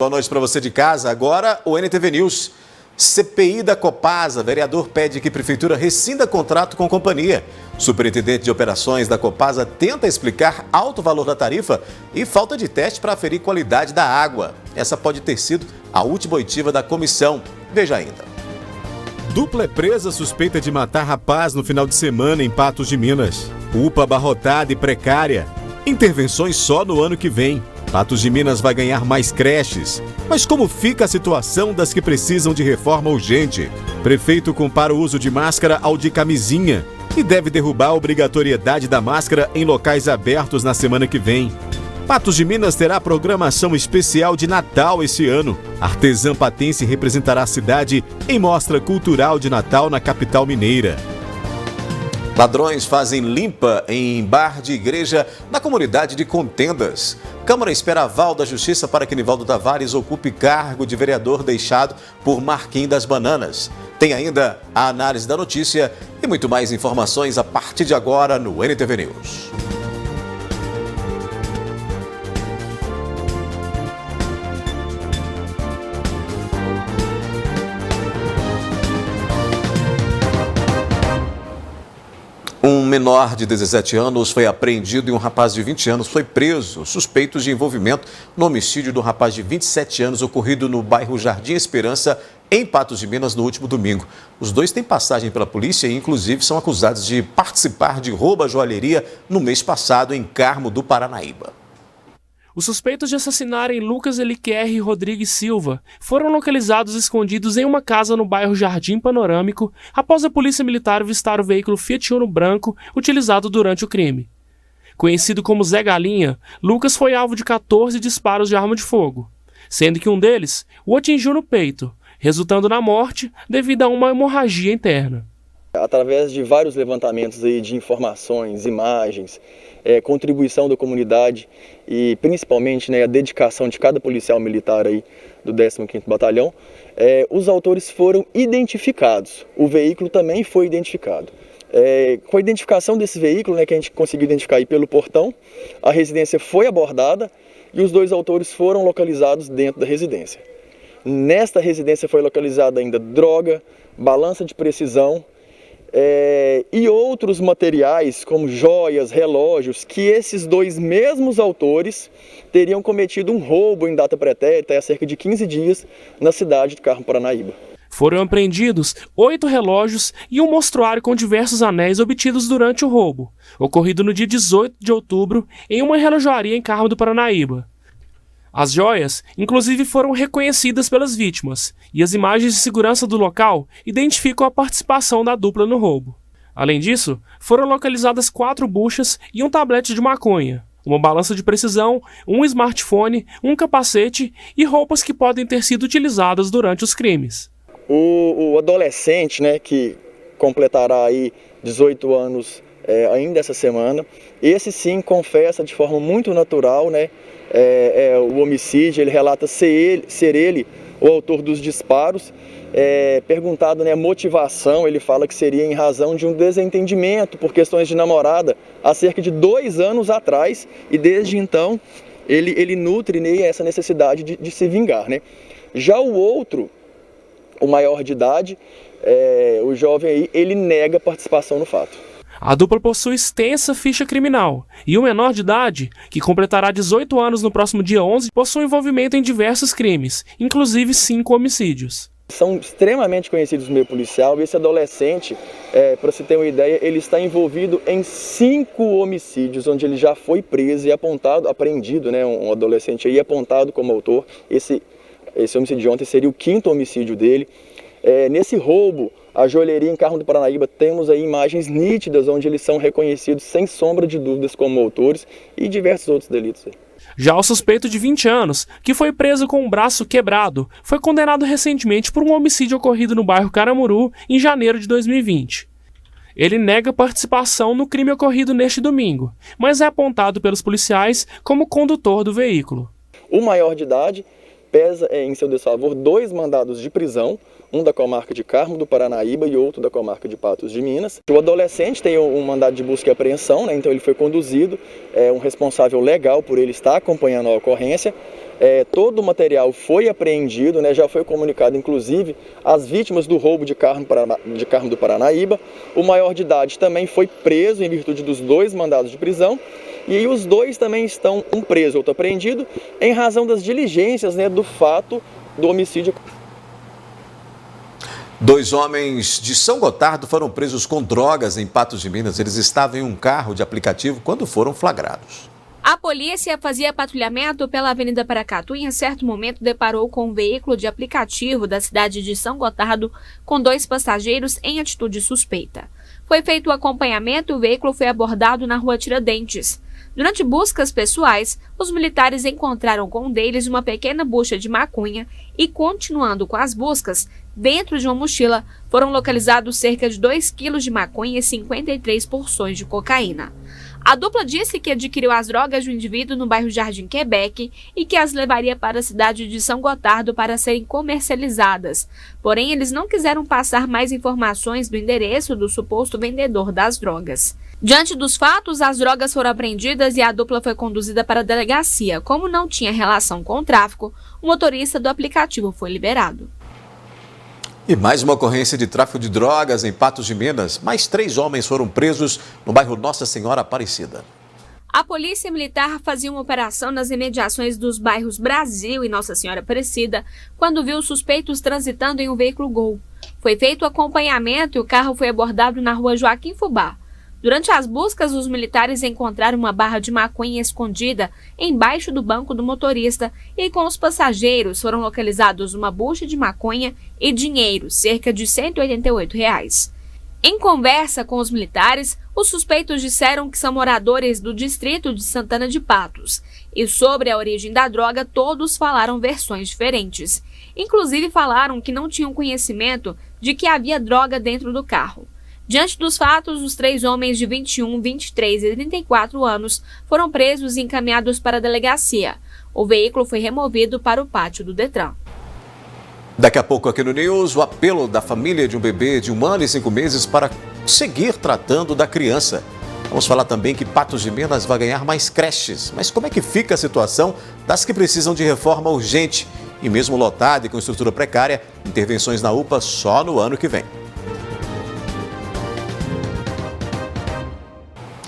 Boa noite para você de casa. Agora o NTV News. CPI da Copasa. Vereador pede que Prefeitura rescinda contrato com companhia. Superintendente de Operações da Copasa tenta explicar alto valor da tarifa e falta de teste para aferir qualidade da água. Essa pode ter sido a última oitiva da comissão. Veja ainda. Dupla é presa suspeita de matar rapaz no final de semana em Patos de Minas. UPA abarrotada e precária. Intervenções só no ano que vem. Patos de Minas vai ganhar mais creches. Mas como fica a situação das que precisam de reforma urgente? Prefeito compara o uso de máscara ao de camisinha e deve derrubar a obrigatoriedade da máscara em locais abertos na semana que vem. Patos de Minas terá programação especial de Natal esse ano. Artesã patense representará a cidade em mostra cultural de Natal na capital mineira. Ladrões fazem limpa em bar de igreja na comunidade de Contendas. Câmara espera aval da Justiça para que Nivaldo Tavares ocupe cargo de vereador deixado por Marquinhos das Bananas. Tem ainda a análise da notícia e muito mais informações a partir de agora no NTV News. Um menor de 17 anos foi apreendido e um rapaz de 20 anos foi preso, suspeitos de envolvimento no homicídio do rapaz de 27 anos ocorrido no bairro Jardim Esperança, em Patos de Minas, no último domingo. Os dois têm passagem pela polícia e, inclusive, são acusados de participar de roubo à joalheria no mês passado em Carmo do Paranaíba. Os suspeitos de assassinarem Lucas Eliquerre Rodrigues Silva foram localizados escondidos em uma casa no bairro Jardim Panorâmico após a polícia militar avistar o veículo Fiat Uno branco utilizado durante o crime. Conhecido como Zé Galinha, Lucas foi alvo de 14 disparos de arma de fogo, sendo que um deles o atingiu no peito, resultando na morte devido a uma hemorragia interna. Através de vários levantamentos aí de informações, imagens, contribuição da comunidade e principalmente a dedicação de cada policial militar aí do 15º Batalhão, os autores foram identificados. O veículo também foi identificado. Com a identificação desse veículo, que a gente conseguiu identificar aí pelo portão, a residência foi abordada e os dois autores foram localizados dentro da residência. Nesta residência foi localizada ainda droga, balança de precisão, e outros materiais como joias, relógios, que esses dois mesmos autores teriam cometido um roubo em data pretérita há cerca de 15 dias na cidade de Carmo do Paranaíba. Foram apreendidos 8 relógios e um mostruário com diversos anéis obtidos durante o roubo, ocorrido no dia 18 de outubro em uma relojoaria em Carmo do Paranaíba. As joias, inclusive, foram reconhecidas pelas vítimas, e as imagens de segurança do local identificam a participação da dupla no roubo. Além disso, foram localizadas 4 buchas e um tablete de maconha, uma balança de precisão, um smartphone, um capacete e roupas que podem ter sido utilizadas durante os crimes. O adolescente, que completará aí 18 anos ainda essa semana, esse sim confessa de forma muito natural, o homicídio. Ele relata ser ele o autor dos disparos. Perguntado a motivação, ele fala que seria em razão de um desentendimento por questões de namorada há cerca de 2 anos atrás, e desde então ele nutre essa necessidade de se vingar. Já o outro, o maior de idade, o jovem aí, ele nega participação no fato. A dupla possui extensa ficha criminal e o menor de idade, que completará 18 anos no próximo dia 11, possui envolvimento em diversos crimes, inclusive 5 homicídios. São extremamente conhecidos no meio policial. Esse adolescente, para se ter uma ideia, ele está envolvido em 5 homicídios, onde ele já foi preso e apreendido, um adolescente aí apontado como autor. Esse homicídio de ontem seria o 5º homicídio dele. Nesse roubo, a joalheria em Carmo do Paranaíba, temos aí imagens nítidas onde eles são reconhecidos sem sombra de dúvidas como autores, e diversos outros delitos. Já o suspeito de 20 anos, que foi preso com um braço quebrado, foi condenado recentemente por um homicídio ocorrido no bairro Caramuru em janeiro de 2020. Ele nega participação no crime ocorrido neste domingo, mas é apontado pelos policiais como condutor do veículo. O maior de idade pesa em seu desfavor 2 mandados de prisão, um da comarca de Carmo do Paranaíba e outro da comarca de Patos de Minas. O adolescente tem um mandado de busca e apreensão, então ele foi conduzido, um responsável legal por ele estar acompanhando a ocorrência. Todo o material foi apreendido, né, já foi comunicado inclusive às vítimas do roubo de carro do Paranaíba. O maior de idade também foi preso em virtude dos 2 mandados de prisão. E os 2 também estão, um preso, outro apreendido, em razão das diligências, né, do fato do homicídio. 2 homens de São Gotardo foram presos com drogas em Patos de Minas. Eles estavam em um carro de aplicativo quando foram flagrados. A polícia fazia patrulhamento pela Avenida Paracatu e em certo momento deparou com um veículo de aplicativo da cidade de São Gotardo com 2 passageiros em atitude suspeita. Foi feito o acompanhamento e o veículo foi abordado na rua Tiradentes. Durante buscas pessoais, os militares encontraram com um deles uma pequena bucha de maconha e, continuando com as buscas, dentro de uma mochila foram localizados cerca de 2 quilos de maconha e 53 porções de cocaína. A dupla disse que adquiriu as drogas do indivíduo no bairro Jardim Quebec e que as levaria para a cidade de São Gotardo para serem comercializadas. Porém, eles não quiseram passar mais informações do endereço do suposto vendedor das drogas. Diante dos fatos, as drogas foram apreendidas e a dupla foi conduzida para a delegacia. Como não tinha relação com o tráfico, o motorista do aplicativo foi liberado. E mais uma ocorrência de tráfico de drogas em Patos de Minas. Mais 3 homens foram presos no bairro Nossa Senhora Aparecida. A polícia militar fazia uma operação nas imediações dos bairros Brasil e Nossa Senhora Aparecida quando viu suspeitos transitando em um veículo Gol. Foi feito o acompanhamento e o carro foi abordado na rua Joaquim Fubá. Durante as buscas, os militares encontraram uma barra de maconha escondida embaixo do banco do motorista e com os passageiros foram localizados uma bucha de maconha e dinheiro, cerca de R$ 188. Em conversa com os militares, os suspeitos disseram que são moradores do distrito de Santana de Patos. E sobre a origem da droga, todos falaram versões diferentes. Inclusive falaram que não tinham conhecimento de que havia droga dentro do carro. Diante dos fatos, os 3 homens de 21, 23 e 34 anos foram presos e encaminhados para a delegacia. O veículo foi removido para o pátio do Detran. Daqui a pouco aqui no News, o apelo da família de um bebê de 1 ano e 5 meses para seguir tratando da criança. Vamos falar também que Patos de Minas vai ganhar mais creches. Mas como é que fica a situação das que precisam de reforma urgente? E mesmo lotada e com estrutura precária, intervenções na UPA só no ano que vem.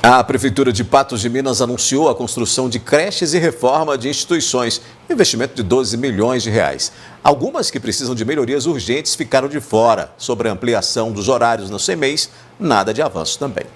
A Prefeitura de Patos de Minas anunciou a construção de creches e reforma de instituições, investimento de R$ 12 milhões. Algumas que precisam de melhorias urgentes ficaram de fora. Sobre a ampliação dos horários no CEMEIS, nada de avanço também.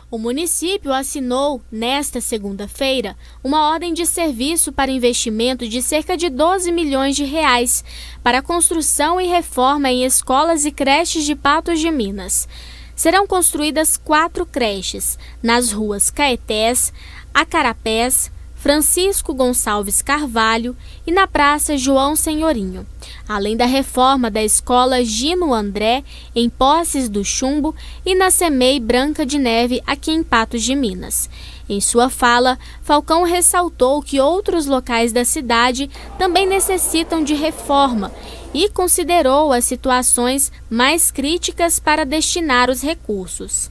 O município assinou, nesta segunda-feira, uma ordem de serviço para investimento de cerca de R$ 12 milhões para a construção e reforma em escolas e creches de Patos de Minas. Serão construídas 4 creches nas ruas Caetés, Acarapés, Francisco Gonçalves Carvalho e na Praça João Senhorinho, além da reforma da escola Gino André, em Poços do Chumbo, e na CEMEI Branca de Neve, aqui em Patos de Minas. Em sua fala, Falcão ressaltou que outros locais da cidade também necessitam de reforma e considerou as situações mais críticas para destinar os recursos.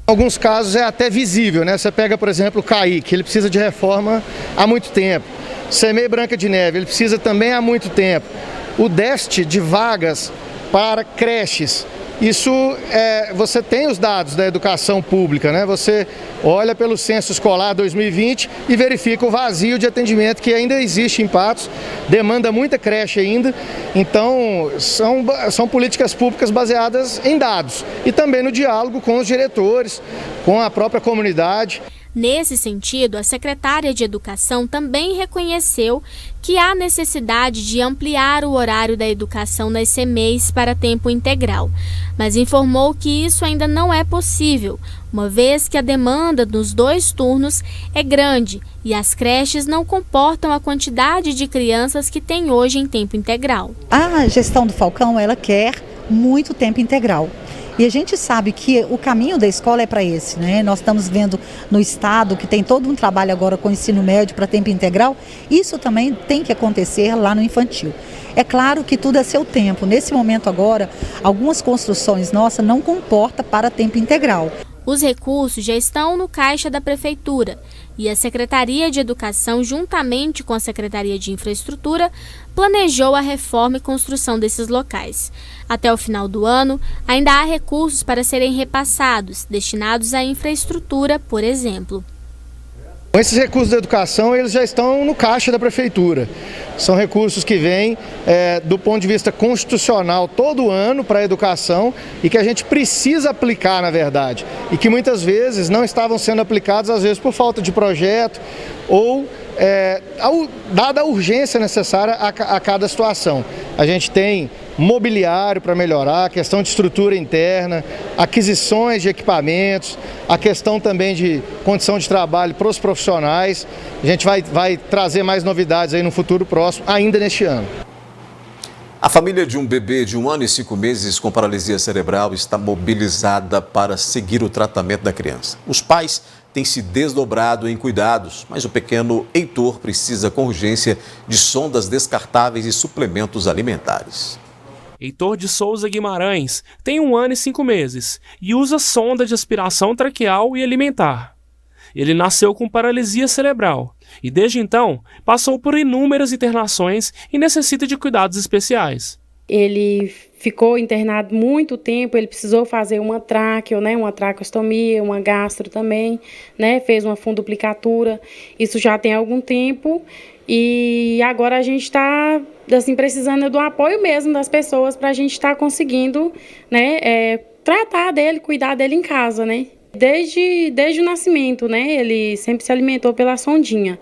Em alguns casos é até visível, né? Você pega, por exemplo, o CAI, que ele precisa de reforma há muito tempo. CEMEI Branca de Neve, ele precisa também há muito tempo. O déficit de vagas para creches. Isso, você tem os dados da educação pública, né? Você olha pelo censo escolar 2020 e verifica o vazio de atendimento que ainda existe em Patos, demanda muita creche ainda, então são políticas públicas baseadas em dados e também no diálogo com os diretores, com a própria comunidade. Nesse sentido, a secretária de Educação também reconheceu que há necessidade de ampliar o horário da educação nas CEMEIs para tempo integral, mas informou que isso ainda não é possível, uma vez que a demanda nos 2 turnos é grande e as creches não comportam a quantidade de crianças que tem hoje em tempo integral. A gestão do Falcão, ela quer muito tempo integral. E a gente sabe que o caminho da escola é para esse, né? Nós estamos vendo no estado que tem todo um trabalho agora com o ensino médio para tempo integral. Isso também tem que acontecer lá no infantil. É claro que tudo é seu tempo. Nesse momento agora, algumas construções nossas não comportam para tempo integral. Os recursos já estão no caixa da Prefeitura e a Secretaria de Educação, juntamente com a Secretaria de Infraestrutura, planejou a reforma e construção desses locais. Até o final do ano, ainda há recursos para serem repassados, destinados à infraestrutura, por exemplo. Esses recursos da educação, eles já estão no caixa da Prefeitura. São recursos que vêm do ponto de vista constitucional todo ano para a educação e que a gente precisa aplicar, na verdade. E que muitas vezes não estavam sendo aplicados, às vezes por falta de projeto ou dada a urgência necessária a cada situação. A gente tem mobiliário para melhorar, a questão de estrutura interna, aquisições de equipamentos, a questão também de condição de trabalho para os profissionais. A gente vai trazer mais novidades aí no futuro próximo, ainda neste ano. A família de um bebê de 1 ano e 5 meses com paralisia cerebral está mobilizada para seguir o tratamento da criança. Os pais têm se desdobrado em cuidados, mas o pequeno Heitor precisa com urgência de sondas descartáveis e suplementos alimentares. Heitor de Souza Guimarães tem 1 ano e 5 meses e usa sonda de aspiração traqueal e alimentar. Ele nasceu com paralisia cerebral e, desde então, passou por inúmeras internações e necessita de cuidados especiais. Ele ficou internado muito tempo, ele precisou fazer uma tráqueo, uma traqueostomia, uma gastro também, fez uma funduplicatura. Isso já tem algum tempo e agora a gente está precisando do apoio mesmo das pessoas para a gente estar conseguindo tratar dele, cuidar dele em casa, Desde o nascimento, ele sempre se alimentou pela sondinha,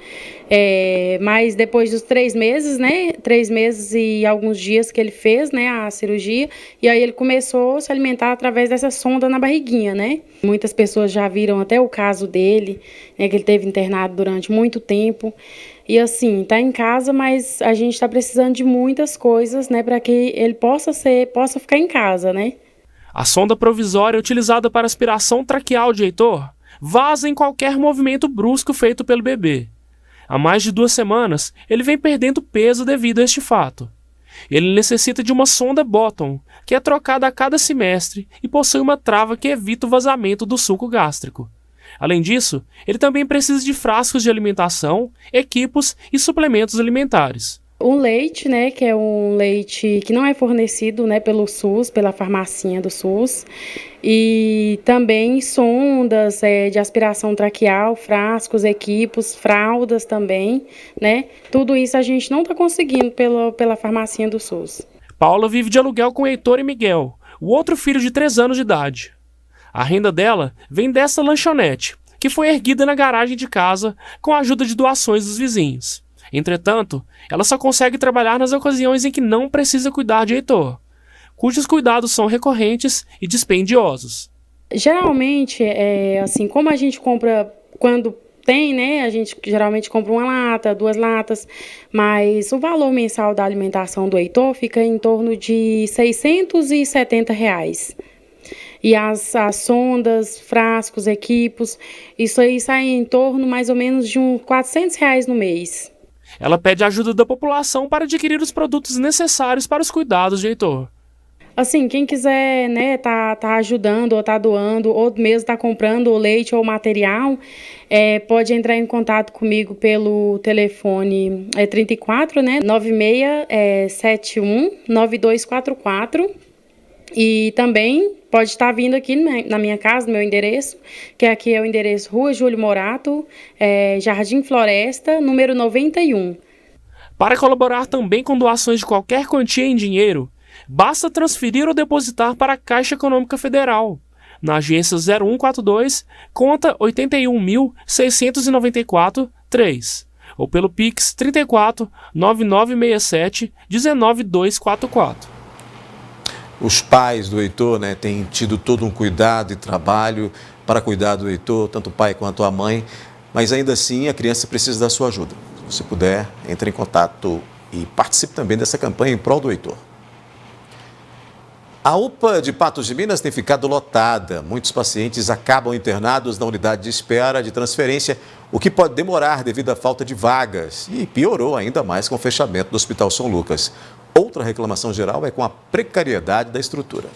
mas depois dos 3 meses, 3 meses e alguns dias que ele fez, a cirurgia, e aí ele começou a se alimentar através dessa sonda na barriguinha, Muitas pessoas já viram até o caso dele, que ele teve internado durante muito tempo, e assim, tá em casa, mas a gente está precisando de muitas coisas, para que ele possa ficar em casa, A sonda provisória utilizada para aspiração traqueal de Heitor vaza em qualquer movimento brusco feito pelo bebê. Há mais de 2 semanas, ele vem perdendo peso devido a este fato. Ele necessita de uma sonda Bottom, que é trocada a cada semestre e possui uma trava que evita o vazamento do suco gástrico. Além disso, ele também precisa de frascos de alimentação, equipos e suplementos alimentares. O leite, que é um leite que não é fornecido, pelo SUS, pela farmacinha do SUS, e também sondas de aspiração traqueal, frascos, equipos, fraldas também, Tudo isso a gente não está conseguindo pela farmacinha do SUS. Paula vive de aluguel com Heitor e Miguel, o outro filho de 3 anos de idade. A renda dela vem dessa lanchonete, que foi erguida na garagem de casa com a ajuda de doações dos vizinhos. Entretanto, ela só consegue trabalhar nas ocasiões em que não precisa cuidar de Heitor, cujos cuidados são recorrentes e dispendiosos. Geralmente, como a gente compra quando tem, a gente geralmente compra 1 lata, 2 latas, mas o valor mensal da alimentação do Heitor fica em torno de R$670. E as sondas, frascos, equipos, isso aí sai em torno mais ou menos de uns R$400 no mês. Ela pede ajuda da população para adquirir os produtos necessários para os cuidados de Heitor. Assim, quem quiser, tá ajudando ou tá doando, ou mesmo tá comprando o leite ou material, pode entrar em contato comigo pelo telefone 34, 9671-9244. E também pode estar vindo aqui na minha casa, no meu endereço, que aqui é o endereço Rua Júlio Morato, Jardim Floresta, número 91. Para colaborar também com doações de qualquer quantia em dinheiro, basta transferir ou depositar para a Caixa Econômica Federal, na agência 0142, conta 81.694-3, ou pelo Pix 34 9967 19244. Os pais do Heitor, têm tido todo um cuidado e trabalho para cuidar do Heitor, tanto o pai quanto a mãe, mas ainda assim a criança precisa da sua ajuda. Se você puder, entre em contato e participe também dessa campanha em prol do Heitor. A UPA de Patos de Minas tem ficado lotada. Muitos pacientes acabam internados na unidade de espera de transferência, o que pode demorar devido à falta de vagas. E piorou ainda mais com o fechamento do Hospital São Lucas. Outra reclamação geral é com a precariedade da estrutura.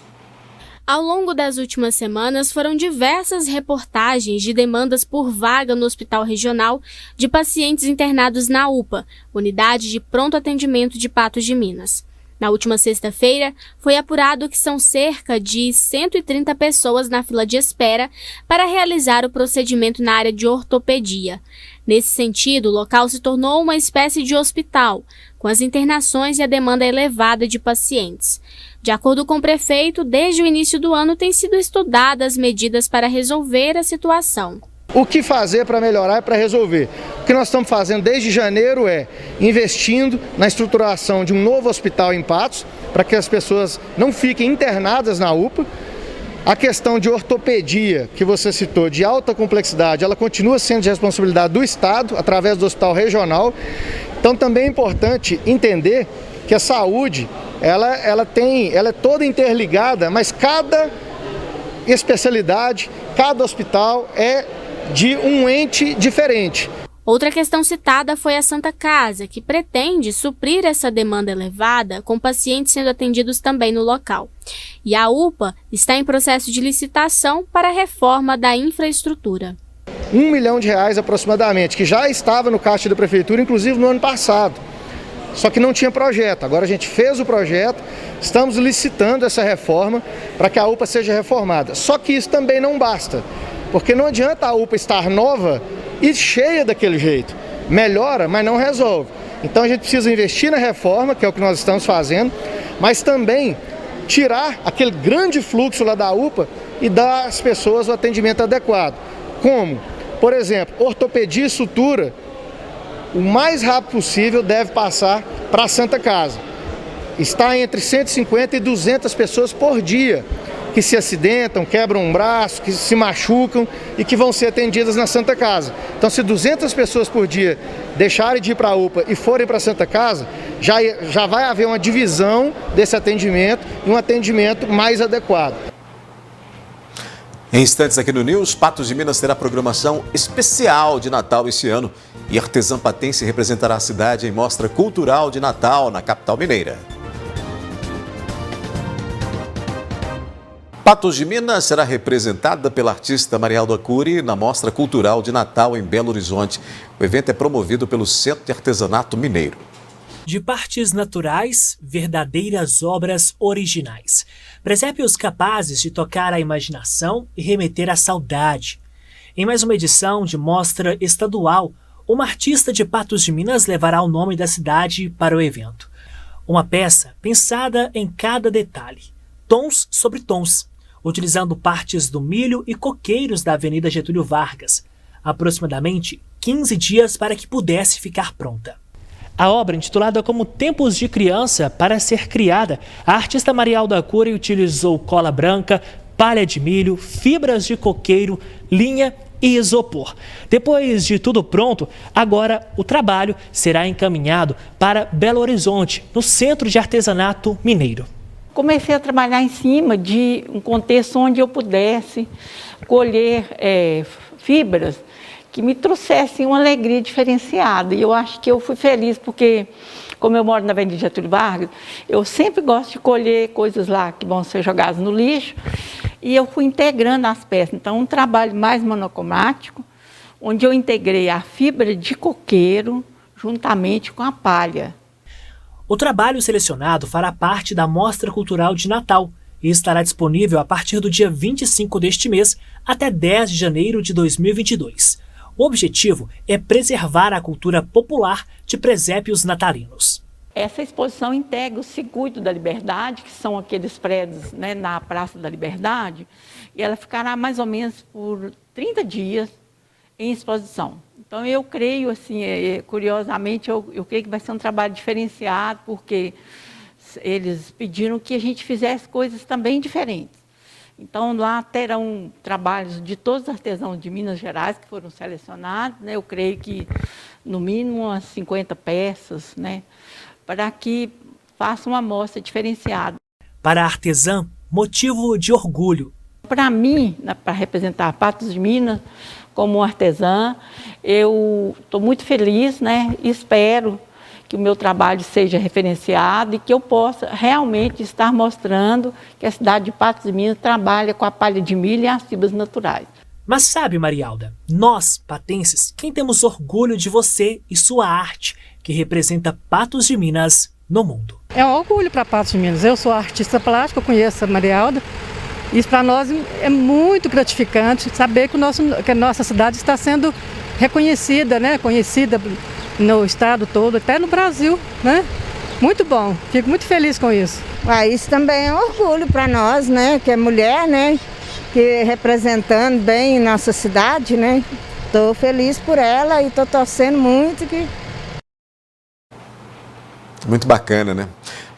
Ao longo das últimas semanas, foram diversas reportagens de demandas por vaga no Hospital Regional de pacientes internados na UPA, Unidade de Pronto Atendimento de Patos de Minas. Na última sexta-feira, foi apurado que são cerca de 130 pessoas na fila de espera para realizar o procedimento na área de ortopedia. Nesse sentido, o local se tornou uma espécie de hospital, com as internações e a demanda elevada de pacientes. De acordo com o prefeito, desde o início do ano têm sido estudadas medidas para resolver a situação. O que fazer para melhorar e para resolver? O que nós estamos fazendo desde janeiro é investindo na estruturação de um novo hospital em Patos, para que as pessoas não fiquem internadas na UPA. A questão de ortopedia, que você citou, de alta complexidade, ela continua sendo de responsabilidade do Estado, através do Hospital Regional. Então também é importante entender que a saúde, ela é toda interligada, mas cada especialidade, cada hospital é de um ente diferente. Outra questão citada foi a Santa Casa, que pretende suprir essa demanda elevada com pacientes sendo atendidos também no local. E a UPA está em processo de licitação para a reforma da infraestrutura. R$1 milhão aproximadamente, que já estava no caixa da Prefeitura, inclusive no ano passado. Só que não tinha projeto. Agora a gente fez o projeto, estamos licitando essa reforma para que a UPA seja reformada. Só que isso também não basta, porque não adianta a UPA estar nova e cheia daquele jeito. Melhora, mas não resolve. Então a gente precisa investir na reforma, que é o que nós estamos fazendo, mas também tirar aquele grande fluxo lá da UPA e dar às pessoas o atendimento adequado. Como? Por exemplo, ortopedia e sutura, o mais rápido possível deve passar para a Santa Casa. Está entre 150 e 200 pessoas por dia que se acidentam, quebram um braço, que se machucam e que vão ser atendidas na Santa Casa. Então, se 200 pessoas por dia deixarem de ir para a UPA e forem para a Santa Casa, já vai haver uma divisão desse atendimento e um atendimento mais adequado. Em instantes aqui no News, Patos de Minas terá programação especial de Natal esse ano e artesã patense representará a cidade em mostra cultural de Natal na capital mineira. Patos de Minas será representada pela artista Marialda Cury na Mostra Cultural de Natal em Belo Horizonte. O evento é promovido pelo Centro de Artesanato Mineiro. De partes naturais, verdadeiras obras originais. Presépios capazes de tocar a imaginação e remeter à saudade. Em mais uma edição de mostra estadual, uma artista de Patos de Minas levará o nome da cidade para o evento. Uma peça pensada em cada detalhe, tons sobre tons, utilizando partes do milho e coqueiros da Avenida Getúlio Vargas. Aproximadamente 15 dias para que pudesse ficar pronta. A obra, intitulada como Tempos de Criança, para ser criada, a artista Marialda Cury utilizou cola branca, palha de milho, fibras de coqueiro, linha e isopor. Depois de tudo pronto, agora o trabalho será encaminhado para Belo Horizonte, no Centro de Artesanato Mineiro. Comecei a trabalhar em cima de um contexto onde eu pudesse colher fibras que me trouxessem uma alegria diferenciada. E eu acho que eu fui feliz porque, como eu moro na Avenida Getúlio Vargas, eu sempre gosto de colher coisas lá que vão ser jogadas no lixo. E eu fui integrando as peças. Então, um trabalho mais monocromático, onde eu integrei a fibra de coqueiro juntamente com a palha. O trabalho selecionado fará parte da Mostra Cultural de Natal e estará disponível a partir do dia 25 deste mês até 10 de janeiro de 2022. O objetivo é preservar a cultura popular de presépios natalinos. Essa exposição integra o Circuito da Liberdade, que são aqueles prédios, né, na Praça da Liberdade, e ela ficará mais ou menos por 30 dias em exposição. Então, eu creio, assim, curiosamente, eu creio que vai ser um trabalho diferenciado, porque eles pediram que a gente fizesse coisas também diferentes. Então, lá terão trabalhos de todos os artesãos de Minas Gerais que foram selecionados, né? Eu creio que, no mínimo, umas 50 peças, né? Para que faça uma amostra diferenciada. Para a artesã, motivo de orgulho. Para mim, para representar Patos de Minas, como artesã, eu estou muito feliz, né? Espero que o meu trabalho seja referenciado e que eu possa realmente estar mostrando que a cidade de Patos de Minas trabalha com a palha de milho e as fibras naturais. Mas sabe, Marialda, nós, patenses, quem temos orgulho de você e sua arte, que representa Patos de Minas no mundo. É um orgulho para Patos de Minas. Eu sou artista plástica, eu conheço a Marialda. Isso para nós é muito gratificante saber que a nossa cidade está sendo reconhecida, né? Conhecida no estado todo, até no Brasil, né? Muito bom, fico muito feliz com isso. Isso também é um orgulho para nós, né? Que é mulher, né? Que representando bem nossa cidade, né? Estou feliz por ela e estou torcendo muito que... Muito bacana, né?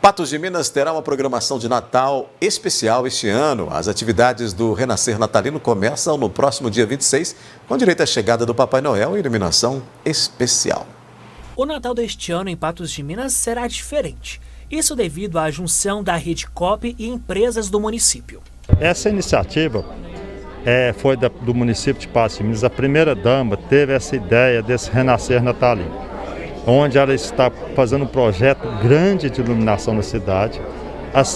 Patos de Minas terá uma programação de Natal especial este ano. As atividades do Renascer Natalino começam no próximo dia 26, com direito à chegada do Papai Noel e iluminação especial. O Natal deste ano em Patos de Minas será diferente. Isso devido à junção da Rede Coop e empresas do município. Essa iniciativa foi do município de Patos de Minas. A primeira-dama teve essa ideia desse Renascer Natalino, onde ela está fazendo um projeto grande de iluminação na cidade.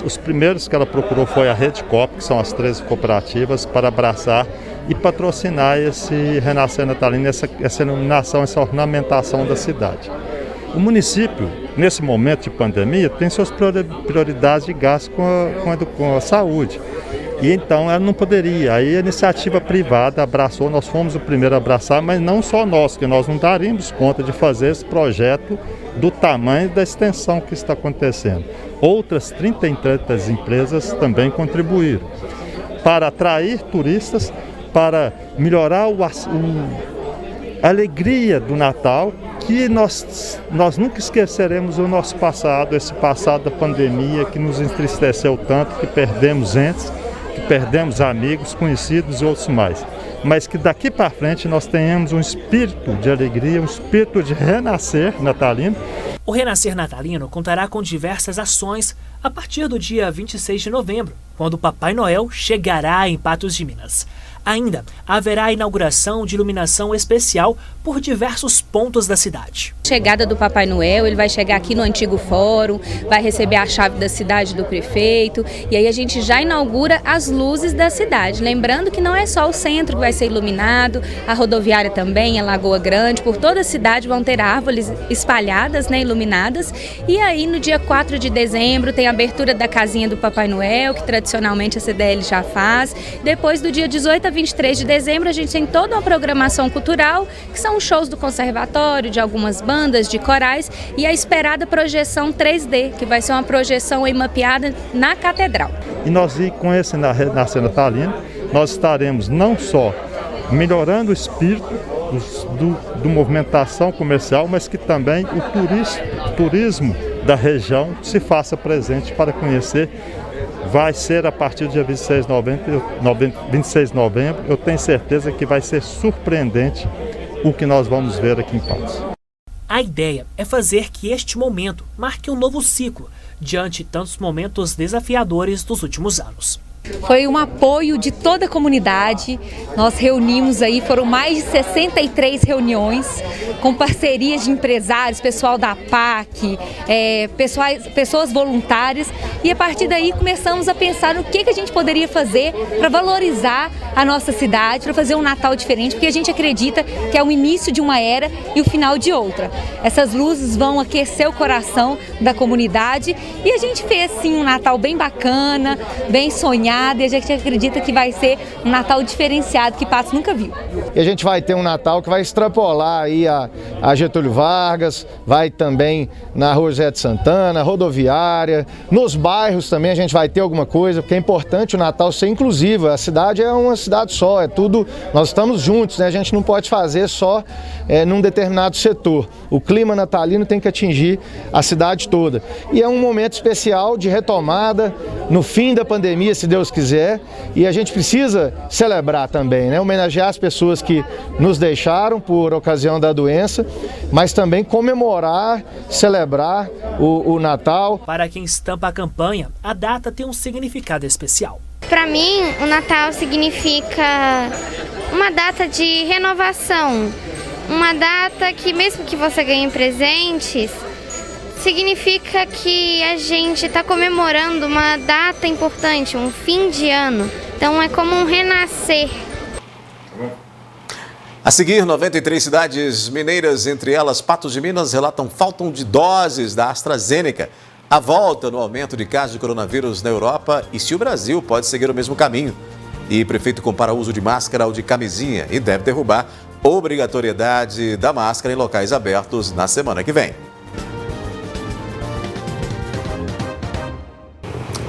Os primeiros que ela procurou foi a Rede Coop, que são as 13 cooperativas, para abraçar e patrocinar esse Renascer Natalino, essa iluminação, essa ornamentação da cidade. O município, nesse momento de pandemia, tem suas prioridades de gasto com a saúde. E então ela não poderia. Aí a iniciativa privada abraçou, nós fomos o primeiro a abraçar, mas não só nós, que nós não daríamos conta de fazer esse projeto do tamanho da extensão que está acontecendo. Outras 33 empresas também contribuíram para atrair turistas, para melhorar a alegria do Natal, que nós nunca esqueceremos o nosso passado, esse passado da pandemia que nos entristeceu tanto, que perdemos entes, que perdemos amigos, conhecidos e outros mais. Mas que daqui para frente nós tenhamos um espírito de alegria, um espírito de renascer natalino. O Renascer Natalino contará com diversas ações a partir do dia 26 de novembro, quando o Papai Noel chegará em Patos de Minas. Ainda haverá a inauguração de iluminação especial por diversos pontos da cidade. Chegada do Papai Noel, ele vai chegar aqui no antigo fórum, vai receber a chave da cidade do prefeito e aí a gente já inaugura as luzes da cidade. Lembrando que não é só o centro que vai ser iluminado, a rodoviária também, a Lagoa Grande, por toda a cidade vão ter árvores espalhadas, né, iluminadas. E aí no dia 4 de dezembro tem a abertura da casinha do Papai Noel, que tradicionalmente a CDL já faz. Depois do dia 18 a 23 de dezembro a gente tem toda uma programação cultural, que são shows do conservatório, de algumas bandas, de corais e a esperada projeção 3D, que vai ser uma projeção aí mapeada na Catedral. E nós, com esse Renascer Natalino, nós estaremos não só melhorando o espírito do movimentação comercial, mas que também o turismo da região se faça presente para conhecer. Vai ser a partir do dia 26 de novembro, eu tenho certeza que vai ser surpreendente o que nós vamos ver aqui em Patos. A ideia é fazer que este momento marque um novo ciclo, diante de tantos momentos desafiadores dos últimos anos. Foi um apoio de toda a comunidade, nós reunimos aí, foram mais de 63 reuniões com parcerias de empresários, pessoal da PAC, pessoas voluntárias e a partir daí começamos a pensar no que a gente poderia fazer para valorizar a nossa cidade, para fazer um Natal diferente, porque a gente acredita que é o início de uma era e o final de outra. Essas luzes vão aquecer o coração da comunidade e a gente fez sim um Natal bem bacana, bem sonhado. E a gente acredita que vai ser um Natal diferenciado que Patos nunca viu. E a gente vai ter um Natal que vai extrapolar aí a Getúlio Vargas, vai também na Rua José de Santana, rodoviária, nos bairros também a gente vai ter alguma coisa, porque é importante o Natal ser inclusivo. A cidade é uma cidade só, é tudo, nós estamos juntos, né? A gente não pode fazer só num determinado setor. O clima natalino tem que atingir a cidade toda. E é um momento especial de retomada no fim da pandemia, se Deus quiser, e a gente precisa celebrar também, né? Homenagear as pessoas que nos deixaram por ocasião da doença, mas também comemorar, celebrar o Natal. Para quem estampa a campanha, a data tem um significado especial. Para mim, o Natal significa uma data de renovação, uma data que mesmo que você ganhe presentes, significa que a gente está comemorando uma data importante, um fim de ano. Então é como um renascer. A seguir, 93 cidades mineiras, entre elas Patos de Minas, relatam falta de doses da AstraZeneca. A volta no aumento de casos de coronavírus na Europa e se o Brasil pode seguir o mesmo caminho. E prefeito compara o uso de máscara ao de camisinha e deve derrubar a obrigatoriedade da máscara em locais abertos na semana que vem.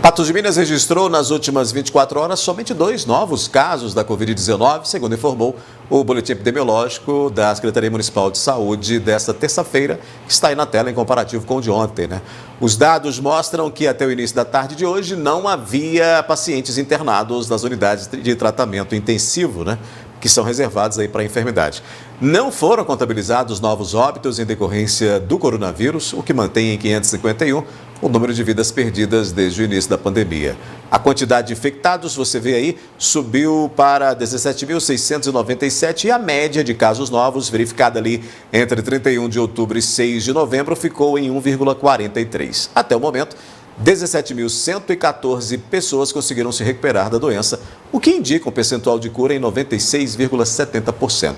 Patos de Minas registrou nas últimas 24 horas somente 2 novos casos da Covid-19, segundo informou o boletim epidemiológico da Secretaria Municipal de Saúde desta terça-feira, que está aí na tela em comparativo com o de ontem, né? Os dados mostram que até o início da tarde de hoje não havia pacientes internados nas unidades de tratamento intensivo, né? Que são reservados aí para a enfermidade. Não foram contabilizados novos óbitos em decorrência do coronavírus, o que mantém em 551 o número de vidas perdidas desde o início da pandemia. A quantidade de infectados, você vê aí, subiu para 17.697 e a média de casos novos, verificada ali entre 31 de outubro e 6 de novembro, ficou em 1,43. Até o momento, 17.114 pessoas conseguiram se recuperar da doença, o que indica um percentual de cura em 96,70%.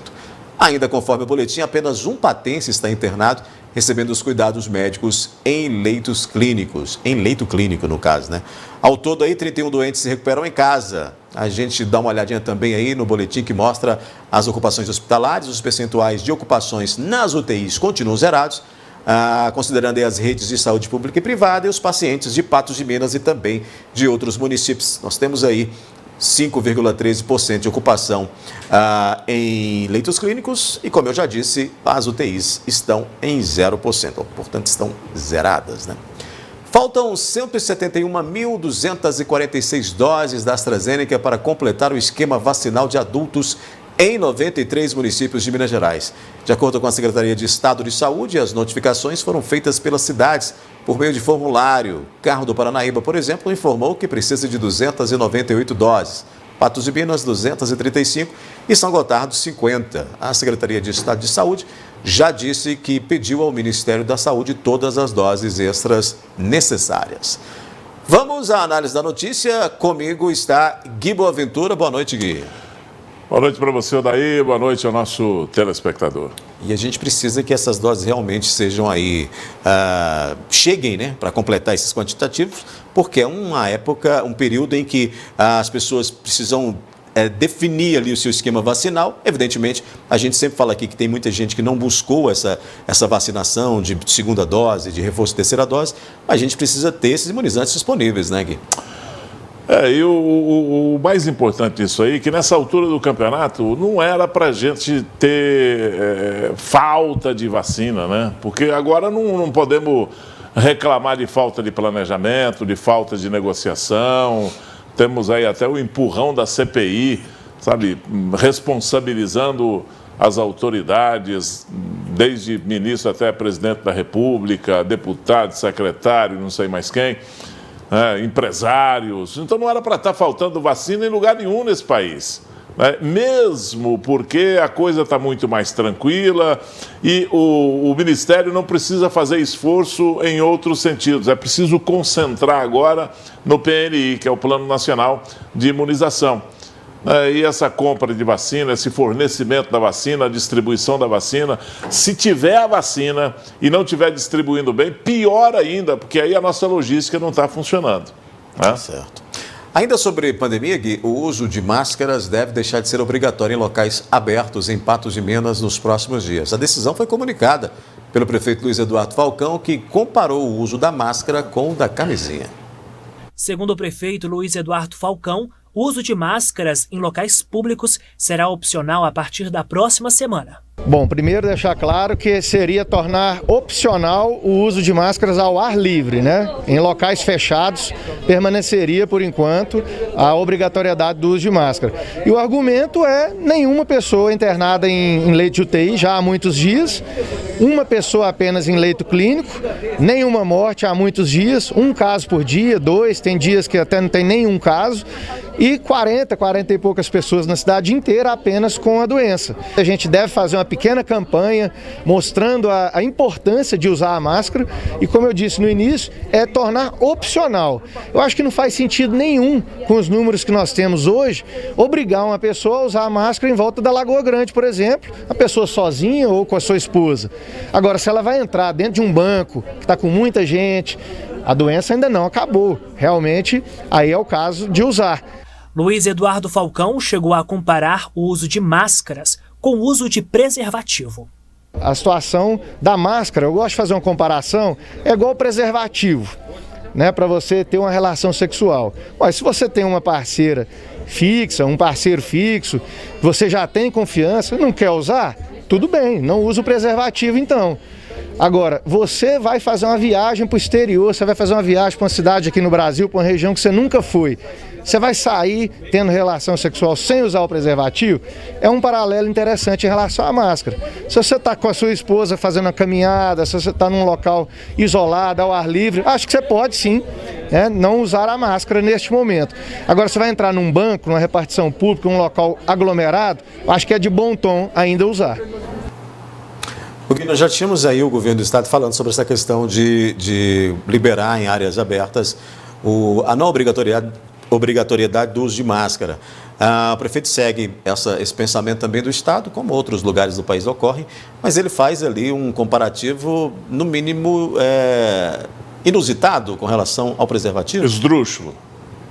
Ainda conforme o boletim, apenas um patense está internado, recebendo os cuidados médicos em leitos clínicos, em leito clínico no caso, né? Ao todo aí, 31 doentes se recuperam em casa. A gente dá uma olhadinha também aí no boletim que mostra as ocupações hospitalares, os percentuais de ocupações nas UTIs continuam zerados, considerando aí as redes de saúde pública e privada e os pacientes de Patos de Minas e também de outros municípios. Nós temos aí 5,13% de ocupação em leitos clínicos e, como eu já disse, as UTIs estão em 0%, portanto estão zeradas, né? Faltam 171.246 doses da AstraZeneca para completar o esquema vacinal de adultos em 93 municípios de Minas Gerais. De acordo com a Secretaria de Estado de Saúde, as notificações foram feitas pelas cidades por meio de formulário. Carro do Paranaíba, por exemplo, informou que precisa de 298 doses. Patos de Minas, 235 e São Gotardo, 50. A Secretaria de Estado de Saúde já disse que pediu ao Ministério da Saúde todas as doses extras necessárias. Vamos à análise da notícia. Comigo está Gui Boaventura. Boa noite, Gui. Boa noite para você, Odair. Boa noite ao nosso telespectador. E a gente precisa que essas doses realmente sejam aí, cheguem, né, para completar esses quantitativos, porque é uma época, um período em que as pessoas precisam definir ali o seu esquema vacinal. Evidentemente, a gente sempre fala aqui que tem muita gente que não buscou essa vacinação de segunda dose, de reforço de terceira dose. A gente precisa ter esses imunizantes disponíveis, né, Gui? E o mais importante disso aí, que nessa altura do campeonato não era para a gente ter falta de vacina, né? Porque agora não podemos reclamar de falta de planejamento, de falta de negociação. Temos aí até o empurrão da CPI, sabe, responsabilizando as autoridades, desde ministro até presidente da República, deputado, secretário, não sei mais quem. Empresários, então não era para estar faltando vacina em lugar nenhum nesse país, né? Mesmo porque a coisa está muito mais tranquila e o Ministério não precisa fazer esforço em outros sentidos, é preciso concentrar agora no PNI, que é o Plano Nacional de Imunização. E essa compra de vacina, esse fornecimento da vacina, a distribuição da vacina, se tiver a vacina e não estiver distribuindo bem, pior ainda, porque aí a nossa logística não está funcionando, né? Certo. Ainda sobre pandemia, Gui, o uso de máscaras deve deixar de ser obrigatório em locais abertos em Patos de Minas nos próximos dias. A decisão foi comunicada pelo prefeito Luiz Eduardo Falcão, que comparou o uso da máscara com o da camisinha. Segundo o prefeito Luiz Eduardo Falcão, o uso de máscaras em locais públicos será opcional a partir da próxima semana. Bom, primeiro deixar claro que seria tornar opcional o uso de máscaras ao ar livre, né? Em locais fechados permaneceria, por enquanto, a obrigatoriedade do uso de máscara. E o argumento é nenhuma pessoa internada em leito de UTI já há muitos dias, uma pessoa apenas em leito clínico, nenhuma morte há muitos dias, um caso por dia, 2, tem dias que até não tem nenhum caso. e 40 e poucas pessoas na cidade inteira apenas com a doença. A gente deve fazer uma pequena campanha mostrando a importância de usar a máscara e, como eu disse no início, é tornar opcional. Eu acho que não faz sentido nenhum, com os números que nós temos hoje, obrigar uma pessoa a usar a máscara em volta da Lagoa Grande, por exemplo, a pessoa sozinha ou com a sua esposa. Agora, se ela vai entrar dentro de um banco que está com muita gente, a doença ainda não acabou. Realmente, aí é o caso de usar. Luiz Eduardo Falcão chegou a comparar o uso de máscaras com o uso de preservativo. A situação da máscara, eu gosto de fazer uma comparação, é igual preservativo, né, para você ter uma relação sexual. Mas se você tem uma parceira fixa, um parceiro fixo, você já tem confiança, não quer usar, tudo bem, não usa o preservativo então. Agora, você vai fazer uma viagem para o exterior, você vai fazer uma viagem para uma cidade aqui no Brasil, para uma região que você nunca foi. Você vai sair tendo relação sexual sem usar o preservativo? É um paralelo interessante em relação à máscara. Se você está com a sua esposa fazendo uma caminhada, se você está num local isolado, ao ar livre, acho que você pode sim, né, não usar a máscara neste momento. Agora, você vai entrar num banco, numa repartição pública, num local aglomerado, acho que é de bom tom ainda usar. Porque nós já tínhamos aí o governo do estado falando sobre essa questão de liberar em áreas abertas a não obrigatoriedade do uso de máscara. O prefeito segue esse pensamento também do estado, como outros lugares do país ocorrem, mas ele faz ali um comparativo, no mínimo, inusitado com relação ao preservativo. Esdrúxulo.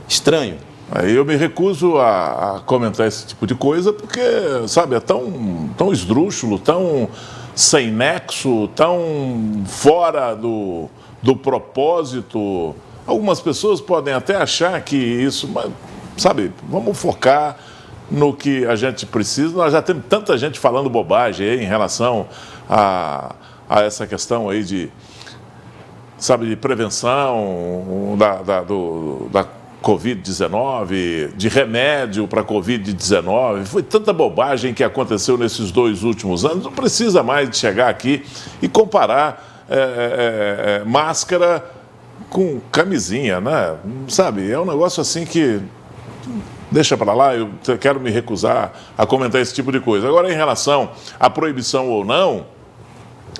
Estranho. Aí eu me recuso a comentar esse tipo de coisa porque, sabe, é tão esdrúxulo, tão sem nexo, tão fora do propósito. Algumas pessoas podem até achar que isso, mas, sabe, vamos focar no que a gente precisa. Nós já temos tanta gente falando bobagem aí em relação a essa questão aí de prevenção da Covid-19, de remédio para Covid-19. Foi tanta bobagem que aconteceu nesses 2 últimos anos. Não precisa mais de chegar aqui e comparar máscara com camisinha, né? Sabe, é um negócio assim que deixa para lá, eu quero me recusar a comentar esse tipo de coisa. Agora, em relação à proibição ou não,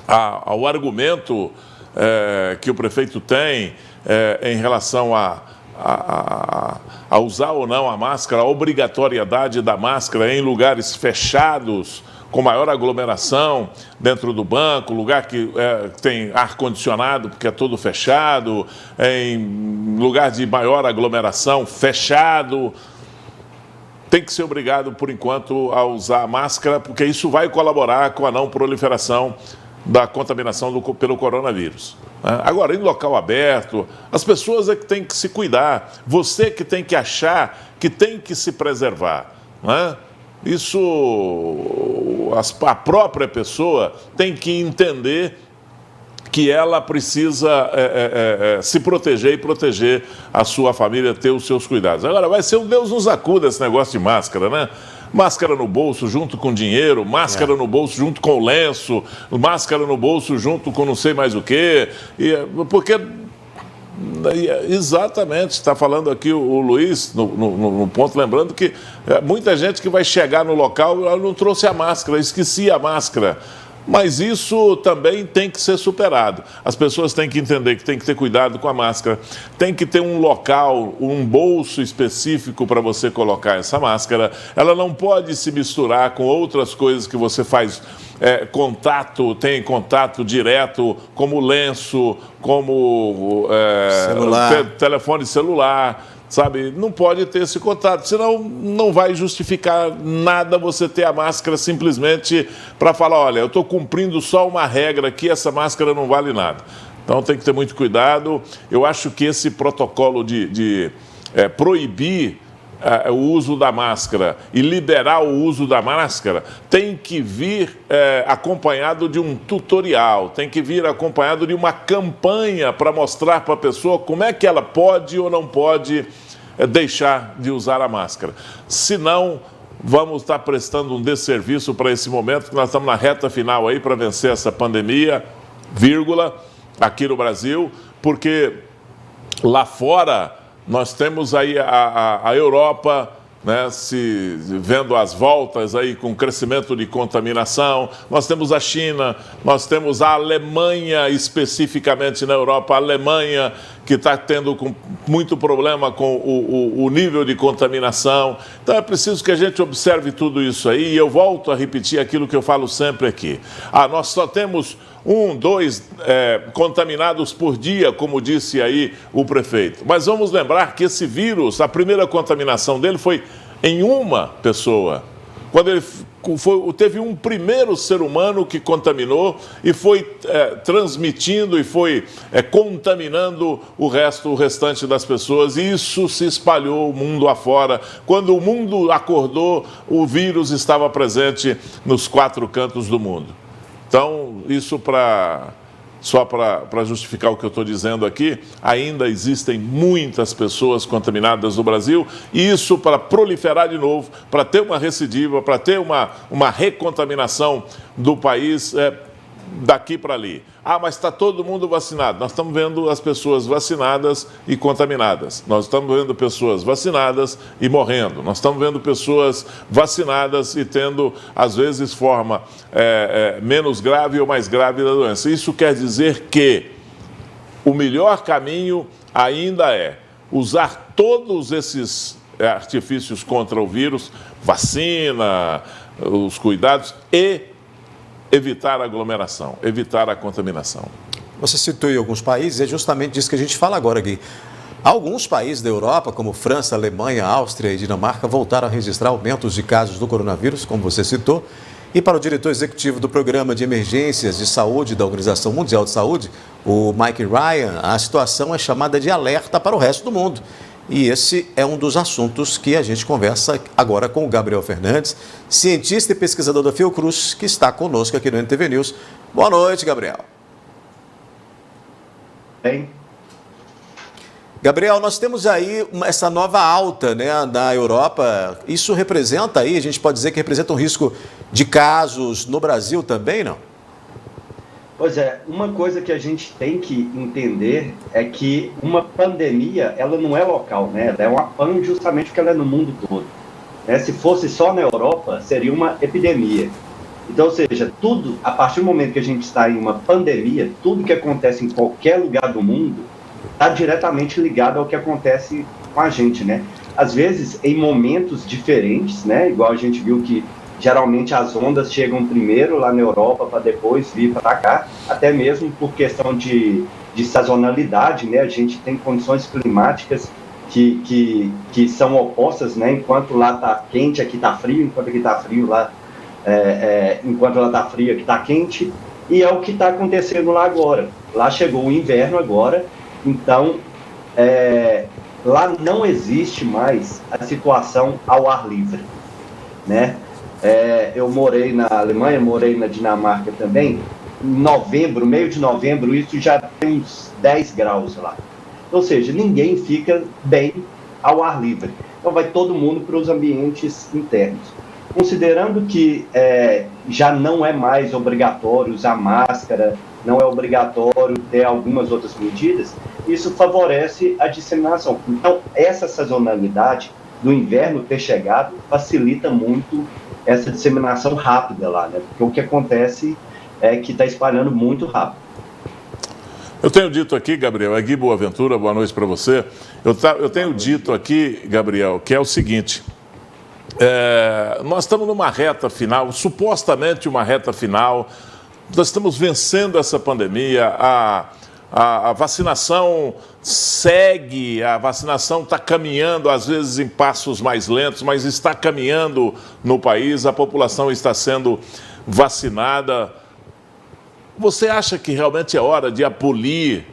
ao argumento que o prefeito tem em relação a usar ou não a máscara, a obrigatoriedade da máscara em lugares fechados, com maior aglomeração dentro do banco, lugar que tem ar-condicionado porque é todo fechado, em lugar de maior aglomeração, fechado, tem que ser obrigado, por enquanto, a usar a máscara, porque isso vai colaborar com a não proliferação da contaminação pelo coronavírus. Agora, em local aberto, as pessoas é que têm que se cuidar, você que tem que achar que tem que se preservar, né? Isso, a própria pessoa tem que entender que ela precisa se proteger e proteger a sua família, ter os seus cuidados. Agora, vai ser um Deus nos acuda esse negócio de máscara, né? Máscara no bolso junto com dinheiro, máscara no bolso junto com o lenço, máscara no bolso junto com não sei mais o quê. Porque, exatamente, está falando aqui o Luiz, no ponto, lembrando que muita gente que vai chegar no local não trouxe a máscara, esquecia a máscara. Mas isso também tem que ser superado. As pessoas têm que entender que tem que ter cuidado com a máscara, tem que ter um local, um bolso específico para você colocar essa máscara. Ela não pode se misturar com outras coisas que você faz tem contato direto, como lenço, como telefone celular. Sabe, não pode ter esse contato, senão não vai justificar nada você ter a máscara simplesmente para falar, olha, eu estou cumprindo só uma regra aqui, essa máscara não vale nada. Então tem que ter muito cuidado. Eu acho que esse protocolo de proibir o uso da máscara e liberar o uso da máscara tem que vir acompanhado de um tutorial, tem que vir acompanhado de uma campanha para mostrar para a pessoa como é que ela pode ou não pode deixar de usar a máscara. Senão, vamos estar prestando um desserviço para esse momento, que nós estamos na reta final aí para vencer essa pandemia, aqui no Brasil, porque lá fora nós temos aí a Europa, né, vendo as voltas aí com crescimento de contaminação. Nós temos a China, nós temos a Alemanha, especificamente na Europa, a Alemanha que está tendo muito problema com o nível de contaminação. Então é preciso que a gente observe tudo isso aí, e eu volto a repetir aquilo que eu falo sempre aqui. Nós só temos 1, 2 contaminados por dia, como disse aí o prefeito. Mas vamos lembrar que esse vírus, a primeira contaminação dele foi em uma pessoa. Quando ele teve um primeiro ser humano que contaminou e foi transmitindo e foi contaminando o restante das pessoas. E isso se espalhou o mundo afora. Quando o mundo acordou, o vírus estava presente nos 4 cantos do mundo. Então, isso só para justificar o que eu estou dizendo aqui, ainda existem muitas pessoas contaminadas no Brasil, e isso para proliferar de novo, para ter uma recidiva, para ter uma recontaminação do país daqui para ali. Mas está todo mundo vacinado. Nós estamos vendo as pessoas vacinadas e contaminadas. Nós estamos vendo pessoas vacinadas e morrendo. Nós estamos vendo pessoas vacinadas e tendo, às vezes, forma menos grave ou mais grave da doença. Isso quer dizer que o melhor caminho ainda é usar todos esses artifícios contra o vírus, vacina, os cuidados e evitar a aglomeração, evitar a contaminação. Você citou aí alguns países, é justamente disso que a gente fala agora aqui. Alguns países da Europa, como França, Alemanha, Áustria e Dinamarca, voltaram a registrar aumentos de casos do coronavírus, como você citou. E para o diretor executivo do Programa de Emergências de Saúde da Organização Mundial de Saúde, o Mike Ryan, a situação é chamada de alerta para o resto do mundo. E esse é um dos assuntos que a gente conversa agora com o Gabriel Fernandes, cientista e pesquisador da Fiocruz, que está conosco aqui no NTV News. Boa noite, Gabriel. Bem. Gabriel, nós temos aí essa nova alta, né, da Europa. Isso representa aí, a gente pode dizer que representa um risco de casos no Brasil também, não? Pois é, uma coisa que a gente tem que entender é que uma pandemia, ela não é local, né? Ela é uma pan justamente porque ela é no mundo todo. Né? Se fosse só na Europa, seria uma epidemia. Então, ou seja, tudo, a partir do momento que a gente está em uma pandemia, tudo que acontece em qualquer lugar do mundo está diretamente ligado ao que acontece com a gente, né? Às vezes, em momentos diferentes, né? Igual a gente viu que geralmente as ondas chegam primeiro lá na Europa para depois vir para cá, até mesmo por questão de sazonalidade, né? A gente tem condições climáticas que são opostas, né? Enquanto lá está quente, aqui está frio, enquanto aqui está frio, lá enquanto lá está frio, aqui está quente, e é o que está acontecendo lá agora. Lá chegou o inverno agora, então lá não existe mais a situação ao ar livre, né? Eu morei na Alemanha, morei na Dinamarca também. Em novembro, meio de novembro, isso já tem uns 10 graus lá. Ou seja, ninguém fica bem ao ar livre. Então vai todo mundo para os ambientes internos. Considerando que já não é mais obrigatório usar máscara, não é obrigatório ter algumas outras medidas, isso favorece a disseminação. Então, essa sazonalidade do inverno ter chegado facilita muito essa disseminação rápida lá, né? Porque o que acontece é que está espalhando muito rápido. Eu tenho dito aqui, Gabriel, Gui Boaventura, boa noite para você. Eu tenho dito aqui, Gabriel, que é o seguinte, nós estamos numa reta final, supostamente uma reta final, nós estamos vencendo essa pandemia, a vacinação segue, a vacinação está caminhando, às vezes em passos mais lentos, mas está caminhando no país, a população está sendo vacinada. Você acha que realmente é hora de abolir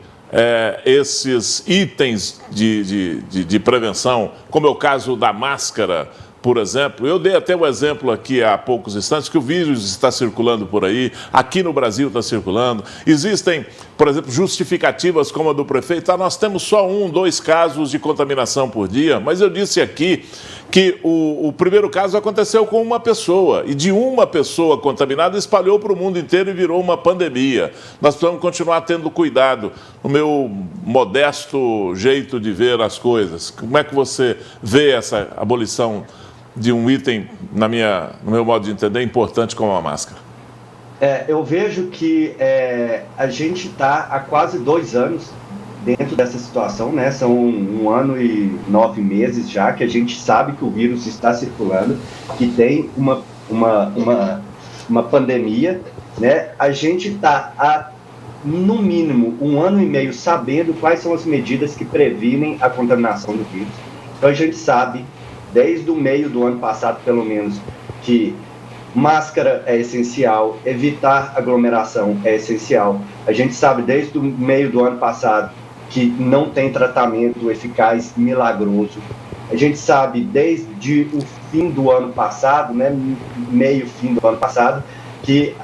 esses itens de prevenção, como é o caso da máscara, por exemplo, eu dei até o exemplo aqui há poucos instantes que o vírus está circulando por aí, aqui no Brasil está circulando. Existem, por exemplo, justificativas como a do prefeito. Nós temos só 1, 2 casos de contaminação por dia, mas eu disse aqui que o primeiro caso aconteceu com uma pessoa, e de uma pessoa contaminada espalhou para o mundo inteiro e virou uma pandemia. Nós precisamos continuar tendo cuidado, no meu modesto jeito de ver as coisas. Como é que você vê essa abolição de um item, no meu modo de entender, importante como a máscara? Eu vejo que a gente está há quase 2 anos dentro dessa situação, né? São 1 ano e 9 meses já que a gente sabe que o vírus está circulando, que tem uma pandemia, né? A gente está há, no mínimo, 1 ano e meio sabendo quais são as medidas que previnem a contaminação do vírus. Então a gente sabe, desde o meio do ano passado, pelo menos, que máscara é essencial, evitar aglomeração é essencial. A gente sabe desde o meio do ano passado que não tem tratamento eficaz milagroso. A gente sabe desde o fim do ano passado, né, meio-fim do ano passado, que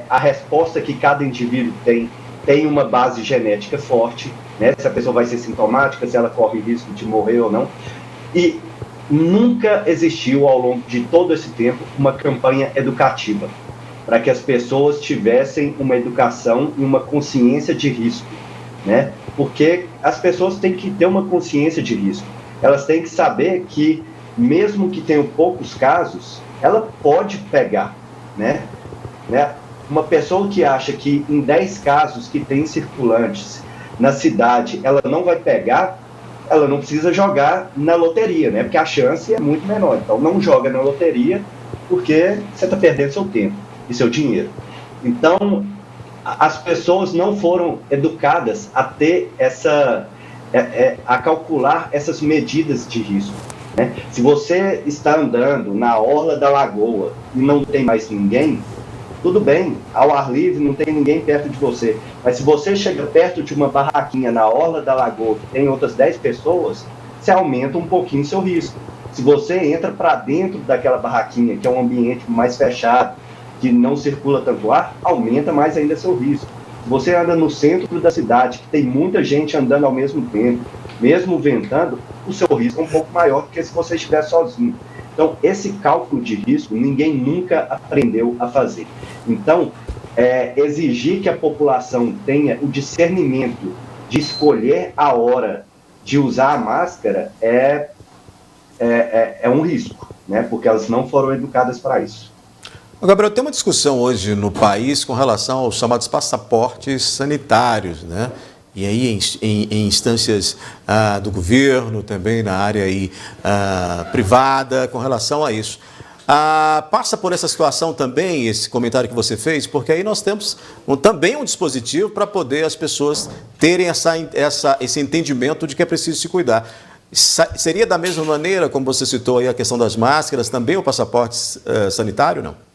a resposta que cada indivíduo tem uma base genética forte, né, se a pessoa vai ser sintomática, se ela corre risco de morrer ou não. E nunca existiu, ao longo de todo esse tempo, uma campanha educativa para que as pessoas tivessem uma educação e uma consciência de risco, né? Porque as pessoas têm que ter uma consciência de risco. Elas têm que saber que, mesmo que tenham poucos casos, ela pode pegar, né? Uma pessoa que acha que em 10 casos que tem circulantes na cidade, ela não vai pegar, ela não precisa jogar na loteria, né? Porque a chance é muito menor. Então, não joga na loteria, porque você está perdendo seu tempo e seu dinheiro. Então, as pessoas não foram educadas a ter a calcular essas medidas de risco, né? Se você está andando na orla da lagoa e não tem mais ninguém, tudo bem, ao ar livre, não tem ninguém perto de você. Mas se você chega perto de uma barraquinha na orla da lagoa que tem outras 10 pessoas, você aumenta um pouquinho seu risco. Se você entra para dentro daquela barraquinha, que é um ambiente mais fechado, que não circula tanto ar, aumenta mais ainda seu risco. Se você anda no centro da cidade, que tem muita gente andando ao mesmo tempo, mesmo ventando, o seu risco é um pouco maior do que se você estiver sozinho. Então, esse cálculo de risco, ninguém nunca aprendeu a fazer. Então, exigir que a população tenha o discernimento de escolher a hora de usar a máscara é um risco, né? Porque elas não foram educadas para isso. Gabriel, tem uma discussão hoje no país com relação aos chamados passaportes sanitários, né? E aí em instâncias do governo, também na área aí, privada, com relação a isso. Passa por essa situação também, esse comentário que você fez, porque aí nós temos também um dispositivo para poder as pessoas terem esse entendimento de que é preciso se cuidar. Seria da mesma maneira, como você citou aí a questão das máscaras, também o passaporte sanitário, não?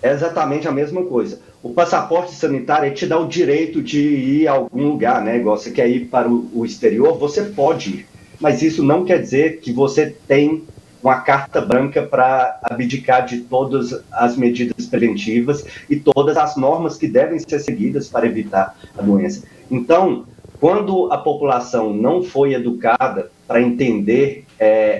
É exatamente a mesma coisa. O passaporte sanitário te dá o direito de ir a algum lugar, né? Igual você quer ir para o exterior, você pode ir. Mas isso não quer dizer que você tem uma carta branca para abdicar de todas as medidas preventivas e todas as normas que devem ser seguidas para evitar a doença. Então, quando a população não foi educada para entender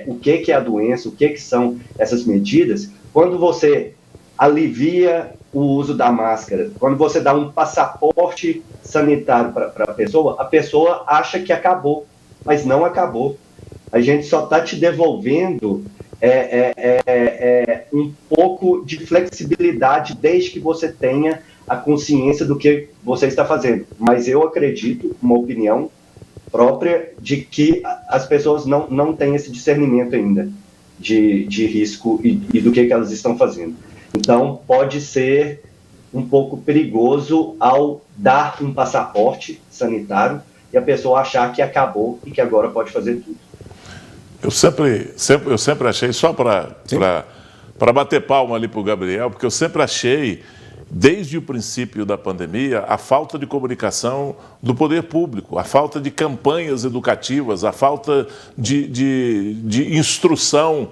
o que é a doença, o que são essas medidas, quando você alivia o uso da máscara, quando você dá um passaporte sanitário para a pessoa acha que acabou, mas não acabou. A gente só está te devolvendo um pouco de flexibilidade desde que você tenha a consciência do que você está fazendo. Mas eu acredito, uma opinião própria, de que as pessoas não têm esse discernimento ainda de risco e do que elas estão fazendo. Então, pode ser um pouco perigoso ao dar um passaporte sanitário e a pessoa achar que acabou e que agora pode fazer tudo. Eu sempre achei, só para bater palma ali para o Gabriel, porque eu sempre achei desde o princípio da pandemia, a falta de comunicação do poder público, a falta de campanhas educativas, a falta de instrução,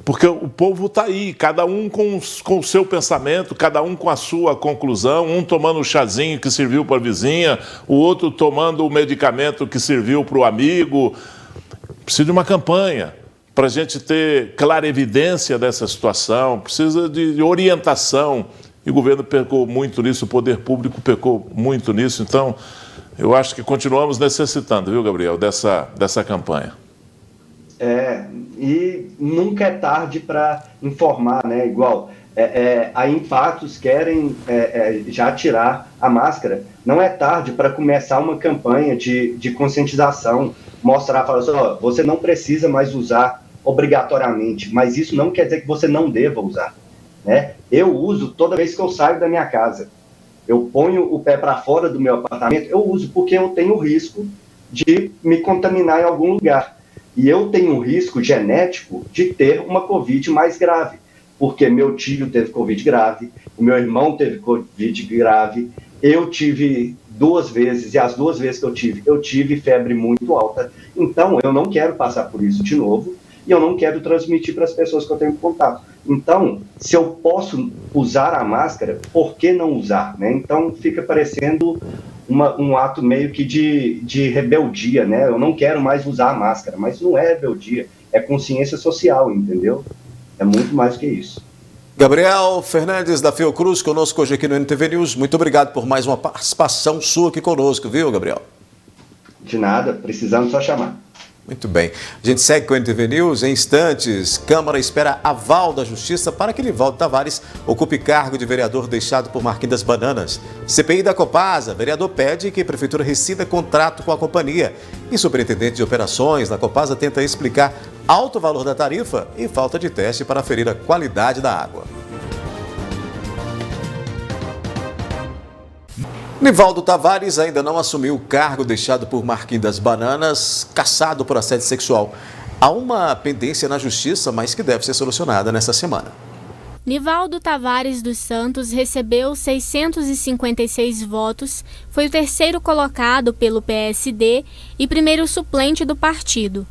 porque o povo está aí, cada um com o seu pensamento, cada um com a sua conclusão, um tomando o chazinho que serviu para a vizinha, o outro tomando o medicamento que serviu para o amigo. Precisa de uma campanha para a gente ter clarevidência dessa situação, precisa de orientação. E o governo pecou muito nisso, o poder público pecou muito nisso. Então, eu acho que continuamos necessitando, viu, Gabriel, dessa campanha. E nunca é tarde para informar, né? Igual, a Impactos querem já tirar a máscara. Não é tarde para começar uma campanha de conscientização, mostrar, falar assim, ó, você não precisa mais usar obrigatoriamente, mas isso não quer dizer que você não deva usar. Né? Eu uso toda vez que eu saio da minha casa. Eu ponho o pé para fora do meu apartamento, eu uso porque eu tenho o risco de me contaminar em algum lugar. E eu tenho um risco genético de ter uma Covid mais grave, porque meu tio teve Covid grave, o meu irmão teve Covid grave, eu tive 2 vezes, e as 2 vezes que eu tive febre muito alta. Então, eu não quero passar por isso de novo, e eu não quero transmitir para as pessoas que eu tenho contato. Então, se eu posso usar a máscara, por que não usar? Né? Então, fica parecendo um ato meio que de rebeldia, né? Eu não quero mais usar a máscara, mas não é rebeldia, é consciência social, entendeu? É muito mais que isso. Gabriel Fernandes, da Fiocruz, conosco hoje aqui no NTV News. Muito obrigado por mais uma participação sua aqui conosco, viu, Gabriel? De nada, precisamos só chamar. Muito bem. A gente segue com o NTV News. Em instantes, Câmara espera aval da Justiça para que Nivaldo Tavares ocupe cargo de vereador deixado por Marquinhos das Bananas. CPI da Copasa, vereador pede que a Prefeitura rescinda contrato com a companhia. E superintendente de operações da Copasa tenta explicar alto valor da tarifa e falta de teste para aferir a qualidade da água. Nivaldo Tavares ainda não assumiu o cargo deixado por Marquinhos das Bananas, cassado por assédio sexual. Há uma pendência na Justiça, mas que deve ser solucionada nesta semana. Nivaldo Tavares dos Santos recebeu 656 votos, foi o terceiro colocado pelo PSD e primeiro suplente do partido.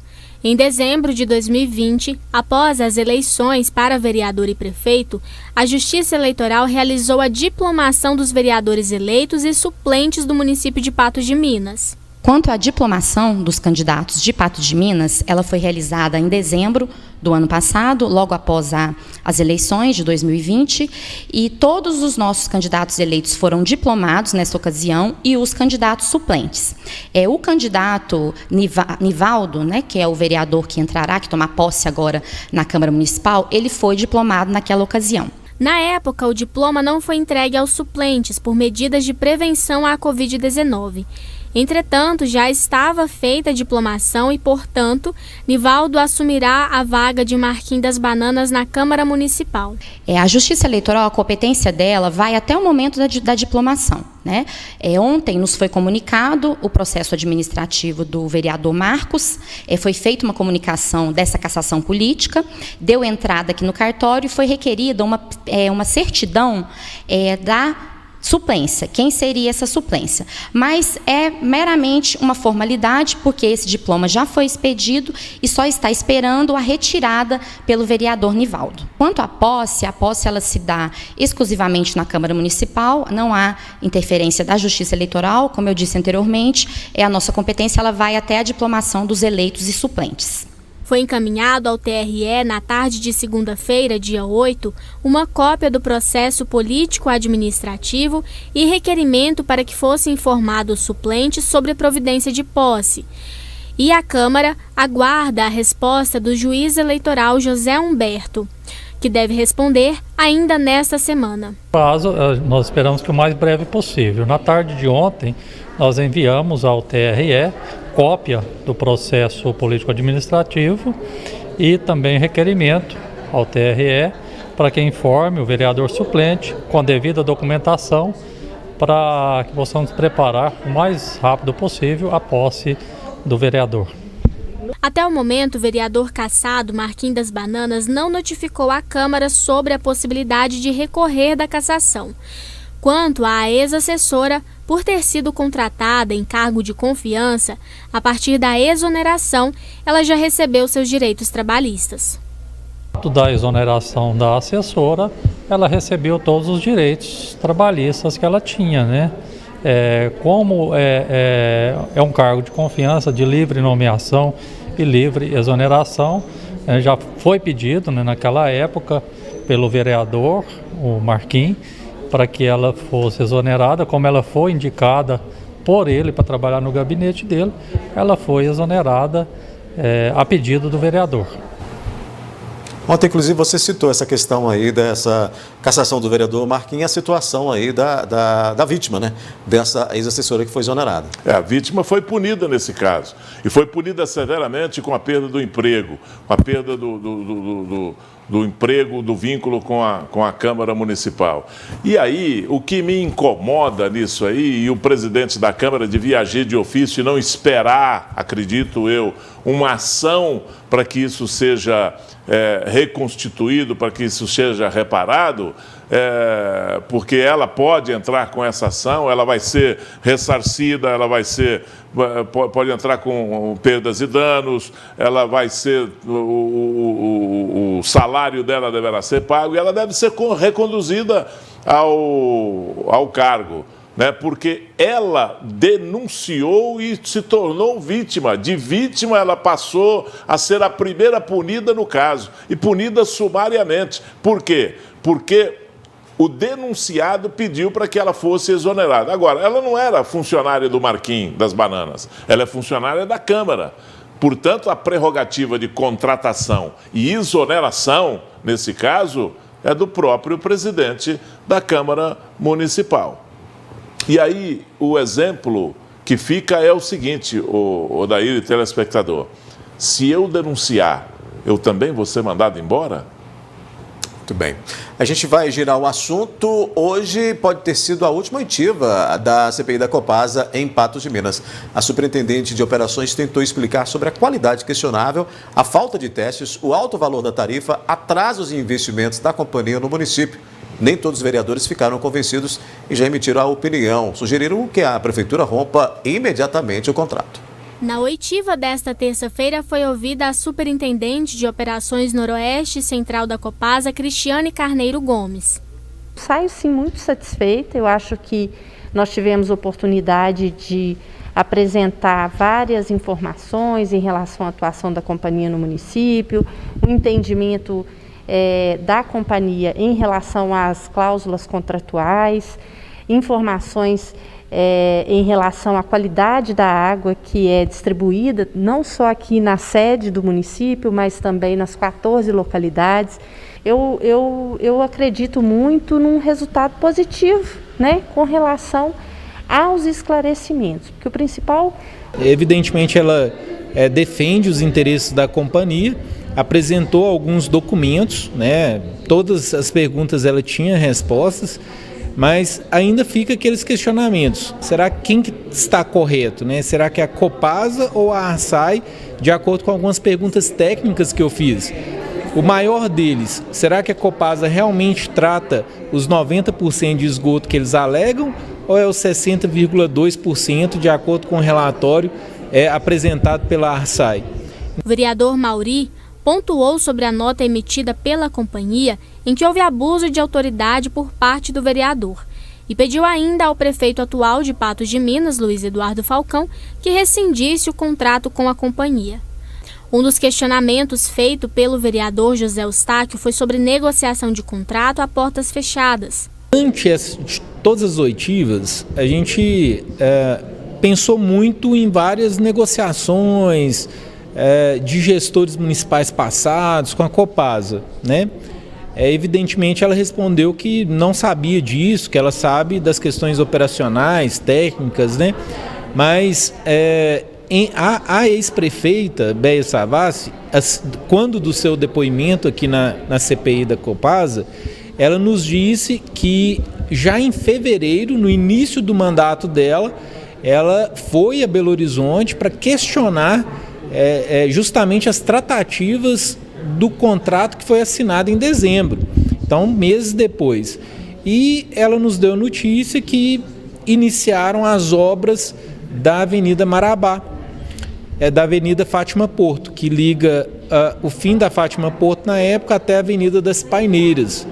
Em dezembro de 2020, após as eleições para vereador e prefeito, a Justiça Eleitoral realizou a diplomação dos vereadores eleitos e suplentes do município de Patos de Minas. Quanto à diplomação dos candidatos de Patos de Minas, ela foi realizada em dezembro do ano passado, logo após as eleições de 2020, e todos os nossos candidatos eleitos foram diplomados nessa ocasião e os candidatos suplentes. O candidato Nivaldo, né, que é o vereador que entrará, que toma posse agora na Câmara Municipal, ele foi diplomado naquela ocasião. Na época, o diploma não foi entregue aos suplentes por medidas de prevenção à Covid-19. Entretanto, já estava feita a diplomação e, portanto, Nivaldo assumirá a vaga de Marquinhos das Bananas na Câmara Municipal. A Justiça Eleitoral, a competência dela vai até o momento da diplomação. Né? Ontem nos foi comunicado o processo administrativo do vereador Marcos, foi feita uma comunicação dessa cassação política, deu entrada aqui no cartório e foi requerida uma certidão da suplência. Quem seria essa suplência? Mas é meramente uma formalidade, porque esse diploma já foi expedido e só está esperando a retirada pelo vereador Nivaldo. Quanto à posse ela se dá exclusivamente na Câmara Municipal, não há interferência da Justiça Eleitoral, como eu disse anteriormente, a nossa competência ela vai até a diplomação dos eleitos e suplentes. Foi encaminhado ao TRE na tarde de segunda-feira, dia 8, uma cópia do processo político-administrativo e requerimento para que fosse informado os suplentes sobre a providência de posse. E a Câmara aguarda a resposta do juiz eleitoral José Humberto, que deve responder ainda nesta semana. Caso, nós esperamos que o mais breve possível. Na tarde de ontem, nós enviamos ao TRE cópia do processo político-administrativo e também requerimento ao TRE para que informe o vereador suplente com a devida documentação para que possamos preparar o mais rápido possível a posse do vereador. Até o momento, o vereador cassado, Marquinhos das Bananas, não notificou a Câmara sobre a possibilidade de recorrer da cassação. Quanto à ex-assessora, por ter sido contratada em cargo de confiança, a partir da exoneração, ela já recebeu seus direitos trabalhistas. Da exoneração da assessora, ela recebeu todos os direitos trabalhistas que ela tinha, né? Como é um cargo de confiança, de livre nomeação e livre exoneração, já foi pedido, né, naquela época pelo vereador, o Marquinhos, para que ela fosse exonerada. Como ela foi indicada por ele para trabalhar no gabinete dele, ela foi exonerada a pedido do vereador. Ontem, inclusive, você citou essa questão aí dessa cassação do vereador Marquinhos, a situação aí da vítima, né? Dessa ex-assessora que foi exonerada. A vítima foi punida nesse caso. E foi punida severamente com a perda do emprego, com a perda do emprego, do vínculo com a Câmara Municipal. E aí, o que me incomoda nisso aí, e o presidente da Câmara devia agir de ofício e não esperar, acredito eu, uma ação para que isso seja reconstituído, para que isso seja reparado, porque ela pode entrar com essa ação, ela vai ser ressarcida, ela pode entrar com perdas e danos, ela vai ser, o salário dela deverá ser pago e ela deve ser reconduzida ao cargo, né? Porque ela denunciou e se tornou vítima. De vítima, ela passou a ser a primeira punida no caso, e punida sumariamente. Por quê? Porque o denunciado pediu para que ela fosse exonerada. Agora, ela não era funcionária do Marquinhos das Bananas, ela é funcionária da Câmara. Portanto, a prerrogativa de contratação e exoneração, nesse caso, é do próprio presidente da Câmara Municipal. E aí, o exemplo que fica é o seguinte, Odair e telespectador: se eu denunciar, eu também vou ser mandado embora? Muito bem. A gente vai girar o assunto. Hoje pode ter sido a última oitiva da CPI da Copasa em Patos de Minas. A superintendente de operações tentou explicar sobre a qualidade questionável, a falta de testes, o alto valor da tarifa, atrasos em investimentos da companhia no município. Nem todos os vereadores ficaram convencidos e já emitiram a opinião. Sugeriram que a prefeitura rompa imediatamente o contrato. Na oitiva desta terça-feira foi ouvida a superintendente de operações Noroeste Central da Copasa, Cristiane Carneiro Gomes. Saio sim muito satisfeita. Eu acho que nós tivemos oportunidade de apresentar várias informações em relação à atuação da companhia no município, o entendimento da companhia em relação às cláusulas contratuais, informações em relação à qualidade da água que é distribuída, não só aqui na sede do município, mas também nas 14 localidades. Eu acredito muito num resultado positivo, né, com relação aos esclarecimentos, porque o principal... Evidentemente, ela defende os interesses da companhia, apresentou alguns documentos, né? Todas as perguntas ela tinha respostas, mas ainda fica aqueles questionamentos. Será quem que está correto, né? Será que é a Copasa ou a Arsai, de acordo com algumas perguntas técnicas que eu fiz? O maior deles, será que a Copasa realmente trata os 90% de esgoto que eles alegam ou é os 60,2% de acordo com o relatório apresentado pela Arsai? O vereador Mauri pontuou sobre a nota emitida pela companhia em que houve abuso de autoridade por parte do vereador e pediu ainda ao prefeito atual de Patos de Minas, Luiz Eduardo Falcão, que rescindisse o contrato com a companhia. Um dos questionamentos feito pelo vereador José Eustáquio foi sobre negociação de contrato a portas fechadas. Antes de todas as oitivas, a gente pensou muito em várias negociações de gestores municipais passados com a Copasa, né? Evidentemente, ela respondeu que não sabia disso, que ela sabe das questões operacionais, técnicas, né? Mas a ex-prefeita, Béia Savassi, quando do seu depoimento aqui na CPI da Copasa, ela nos disse que já em fevereiro, no início do mandato dela, ela foi a Belo Horizonte para questionar justamente as tratativas do contrato que foi assinado em dezembro, então meses depois. E ela nos deu notícia que iniciaram as obras da Avenida Marabá, da Avenida Fátima Porto, que liga o fim da Fátima Porto na época até a Avenida das Paineiras.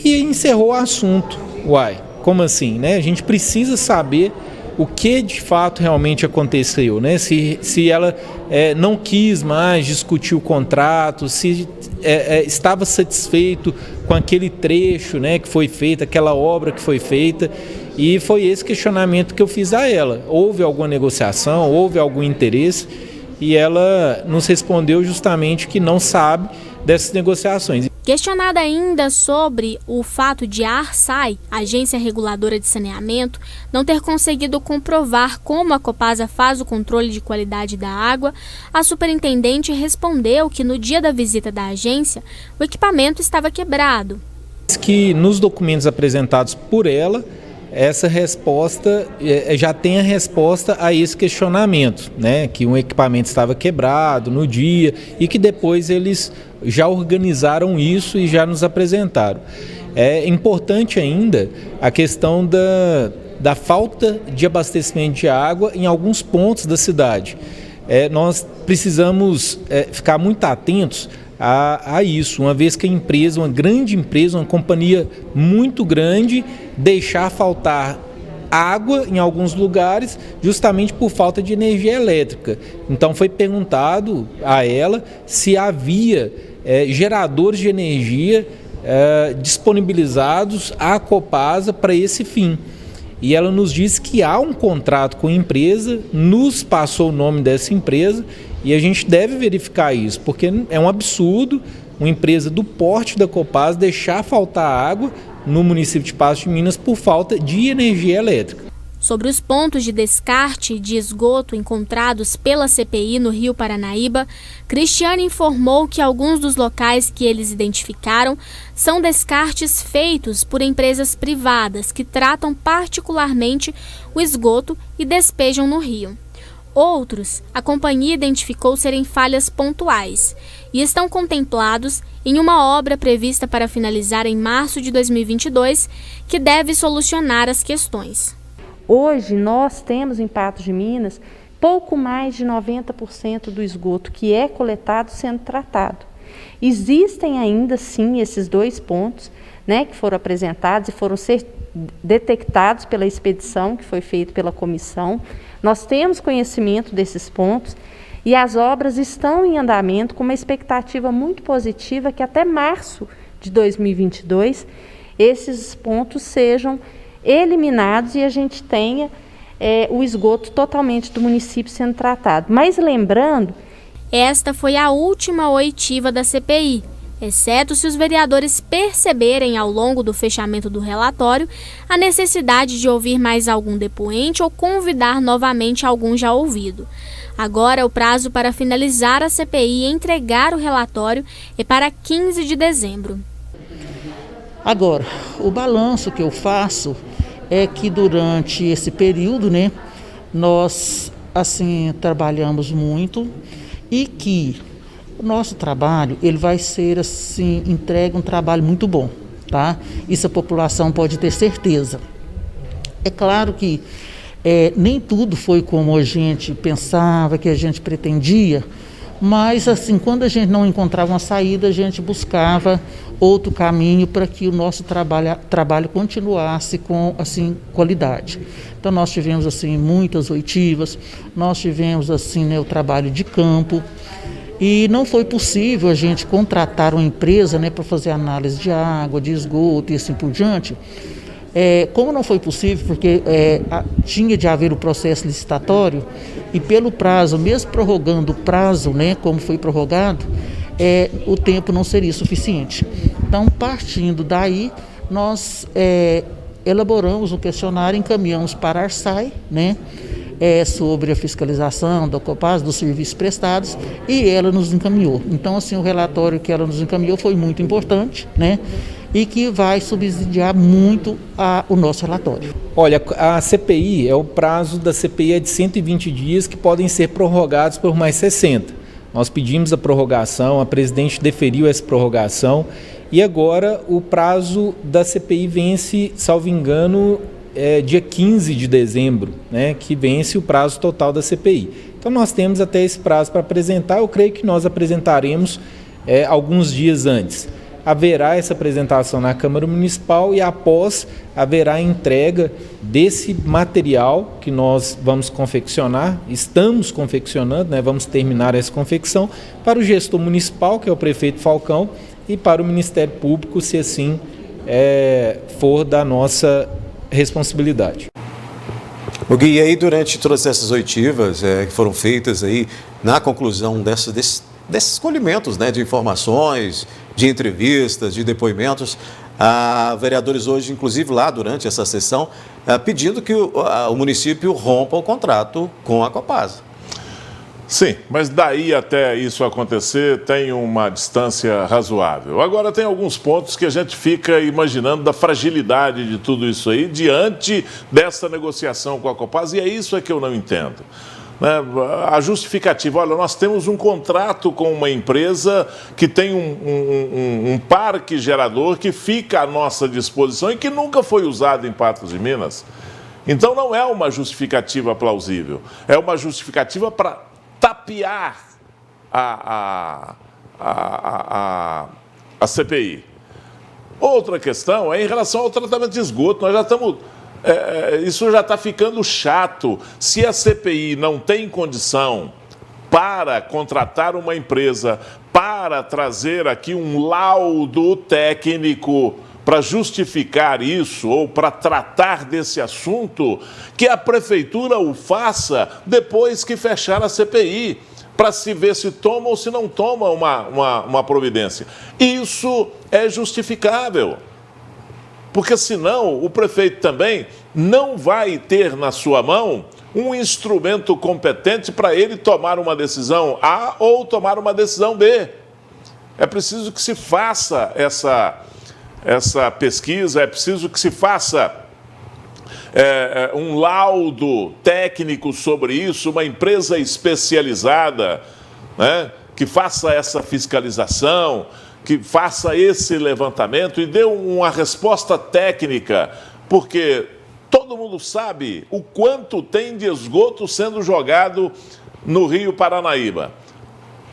E encerrou o assunto. Uai, como assim, né? A gente precisa saber o que de fato realmente aconteceu, né? Se ela não quis mais discutir o contrato, se estava satisfeito com aquele trecho, né, que foi feito, aquela obra que foi feita. E foi esse questionamento que eu fiz a ela. Houve alguma negociação, houve algum interesse? E ela nos respondeu justamente que não sabe dessas negociações. Questionada ainda sobre o fato de a ARSAI, Agência Reguladora de Saneamento, não ter conseguido comprovar como a Copasa faz o controle de qualidade da água, a superintendente respondeu que no dia da visita da agência, o equipamento estava quebrado. Que nos documentos apresentados por ela, essa resposta já tem a resposta a esse questionamento, né? Que um equipamento estava quebrado no dia e que depois eles já organizaram isso e já nos apresentaram. É importante ainda a questão da falta de abastecimento de água em alguns pontos da cidade. Nós precisamos ficar muito atentos a isso, uma vez que a empresa, uma grande empresa, uma companhia muito grande, deixar faltar água em alguns lugares justamente por falta de energia elétrica. Então foi perguntado a ela se havia geradores de energia disponibilizados à Copasa para esse fim. E ela nos disse que há um contrato com a empresa, nos passou o nome dessa empresa e a gente deve verificar isso, porque é um absurdo uma empresa do porte da Copasa deixar faltar água no município de Patos de Minas por falta de energia elétrica. Sobre os pontos de descarte de esgoto encontrados pela CPI no Rio Paranaíba, Cristiane informou que alguns dos locais que eles identificaram são descartes feitos por empresas privadas que tratam particularmente o esgoto e despejam no rio. Outros, a companhia identificou serem falhas pontuais e estão contemplados em uma obra prevista para finalizar em março de 2022, que deve solucionar as questões. Hoje nós temos em Patos de Minas pouco mais de 90% do esgoto que é coletado sendo tratado. Existem ainda sim esses dois pontos, né, que foram apresentados e foram ser detectados pela expedição que foi feita pela comissão. Nós temos conhecimento desses pontos e as obras estão em andamento com uma expectativa muito positiva que até março de 2022 esses pontos sejam eliminados e a gente tenha o esgoto totalmente do município sendo tratado. Mas lembrando... Esta foi a última oitiva da CPI, exceto se os vereadores perceberem ao longo do fechamento do relatório a necessidade de ouvir mais algum depoente ou convidar novamente algum já ouvido. Agora, o prazo para finalizar a CPI e entregar o relatório é para 15 de dezembro. Agora, o balanço que eu faço é que durante esse período, né, nós assim trabalhamos muito e que o nosso trabalho ele vai ser assim entregue um trabalho muito bom, tá? Isso a população pode ter certeza. É claro que nem tudo foi como a gente pensava, que a gente pretendia, mas assim, quando a gente não encontrava uma saída, a gente buscava outro caminho para que o nosso trabalho continuasse com assim qualidade. Então nós tivemos assim muitas oitivas, nós tivemos assim, né, o trabalho de campo e não foi possível a gente contratar uma empresa, né, para fazer análise de água, de esgoto e assim por diante. Como não foi possível, porque tinha de haver o processo licitatório e pelo prazo, mesmo prorrogando o prazo, né, como foi prorrogado, o tempo não seria suficiente. Então, partindo daí, nós elaboramos um questionário, encaminhamos para a ARSAI, né, sobre a fiscalização da Copasa, dos serviços prestados, e ela nos encaminhou. Então, assim, o relatório que ela nos encaminhou foi muito importante, né? e que vai subsidiar muito o nosso relatório. Olha, a CPI, o prazo da CPI é de 120 dias que podem ser prorrogados por mais 60. Nós pedimos a prorrogação, a presidente deferiu essa prorrogação e agora o prazo da CPI vence, salvo engano, dia 15 de dezembro, né, que vence o prazo total da CPI. Então nós temos até esse prazo para apresentar, eu creio que nós apresentaremos alguns dias antes. Haverá essa apresentação na Câmara Municipal e após haverá a entrega desse material que nós vamos confeccionar, estamos confeccionando, né, vamos terminar essa confecção para o gestor municipal, que é o prefeito Falcão, e para o Ministério Público, se assim for da nossa responsabilidade. O Gui, e aí durante todas essas oitivas que foram feitas aí na conclusão desses escolhimentos, né, de informações, de entrevistas, de depoimentos, vereadores hoje, inclusive lá durante essa sessão, pedindo que o município rompa o contrato com a Copasa. Sim, mas daí até isso acontecer tem uma distância razoável. Agora tem alguns pontos que a gente fica imaginando da fragilidade de tudo isso aí diante dessa negociação com a Copasa, e é isso que eu não entendo. A justificativa, olha, nós temos um contrato com uma empresa que tem um parque gerador que fica à nossa disposição e que nunca foi usado em Patos de Minas. Então não é uma justificativa plausível, é uma justificativa para tapear a CPI. Outra questão é em relação ao tratamento de esgoto. Nós já estamos... isso já está ficando chato. Se a CPI não tem condição para contratar uma empresa, para trazer aqui um laudo técnico para justificar isso ou para tratar desse assunto, que a prefeitura o faça depois que fechar a CPI, para se ver se toma ou se não toma uma providência. Isso é justificável. Porque senão o prefeito também não vai ter na sua mão um instrumento competente para ele tomar uma decisão A ou tomar uma decisão B. É preciso que se faça essa pesquisa, é preciso que se faça um laudo técnico sobre isso, uma empresa especializada, né, que faça essa fiscalização, que faça esse levantamento e dê uma resposta técnica, porque todo mundo sabe o quanto tem de esgoto sendo jogado no Rio Paranaíba.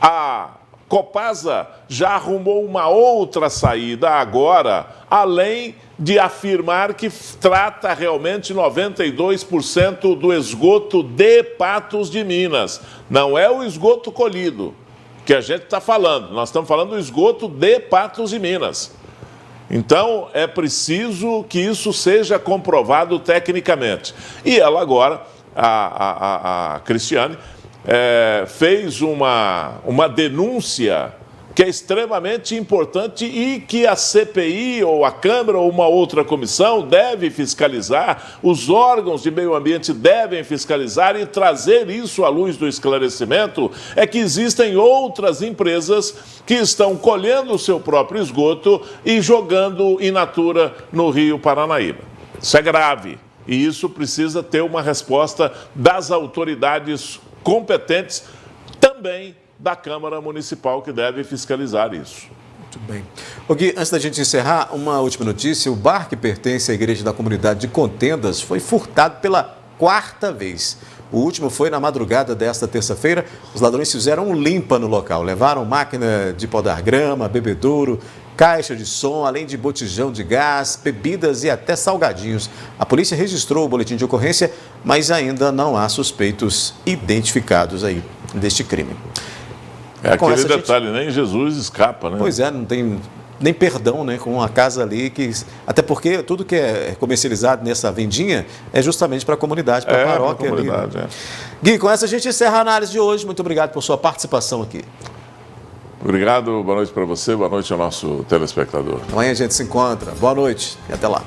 A Copasa já arrumou uma outra saída agora, além de afirmar que trata realmente 92% do esgoto de Patos de Minas. Não é o esgoto colhido que a gente está falando, nós estamos falando do esgoto de Patos de Minas. Então, é preciso que isso seja comprovado tecnicamente. E ela agora, a Cristiane, fez uma denúncia que é extremamente importante e que a CPI ou a Câmara ou uma outra comissão deve fiscalizar, os órgãos de meio ambiente devem fiscalizar e trazer isso à luz do esclarecimento, é que existem outras empresas que estão colhendo o seu próprio esgoto e jogando in natura no Rio Paranaíba. Isso é grave e isso precisa ter uma resposta das autoridades competentes, também da Câmara Municipal, que deve fiscalizar isso. Muito bem. O Gui, antes da gente encerrar, uma última notícia. O bar que pertence à Igreja da Comunidade de Contendas foi furtado pela 4ª vez. O último foi na madrugada desta terça-feira. Os ladrões fizeram um limpa no local. Levaram máquina de podar grama, bebedouro, caixa de som, além de botijão de gás, bebidas e até salgadinhos. A polícia registrou o boletim de ocorrência, mas ainda não há suspeitos identificados aí deste crime. É aquele detalhe, nem Jesus escapa, né? Pois é, não tem nem perdão, né, com a casa ali, até porque tudo que é comercializado nessa vendinha é justamente para a comunidade, para a paróquia. Pra comunidade, ali, né? Gui, com essa a gente encerra a análise de hoje. Muito obrigado por sua participação aqui. Obrigado, boa noite para você, boa noite ao nosso telespectador. Amanhã a gente se encontra. Boa noite e até lá.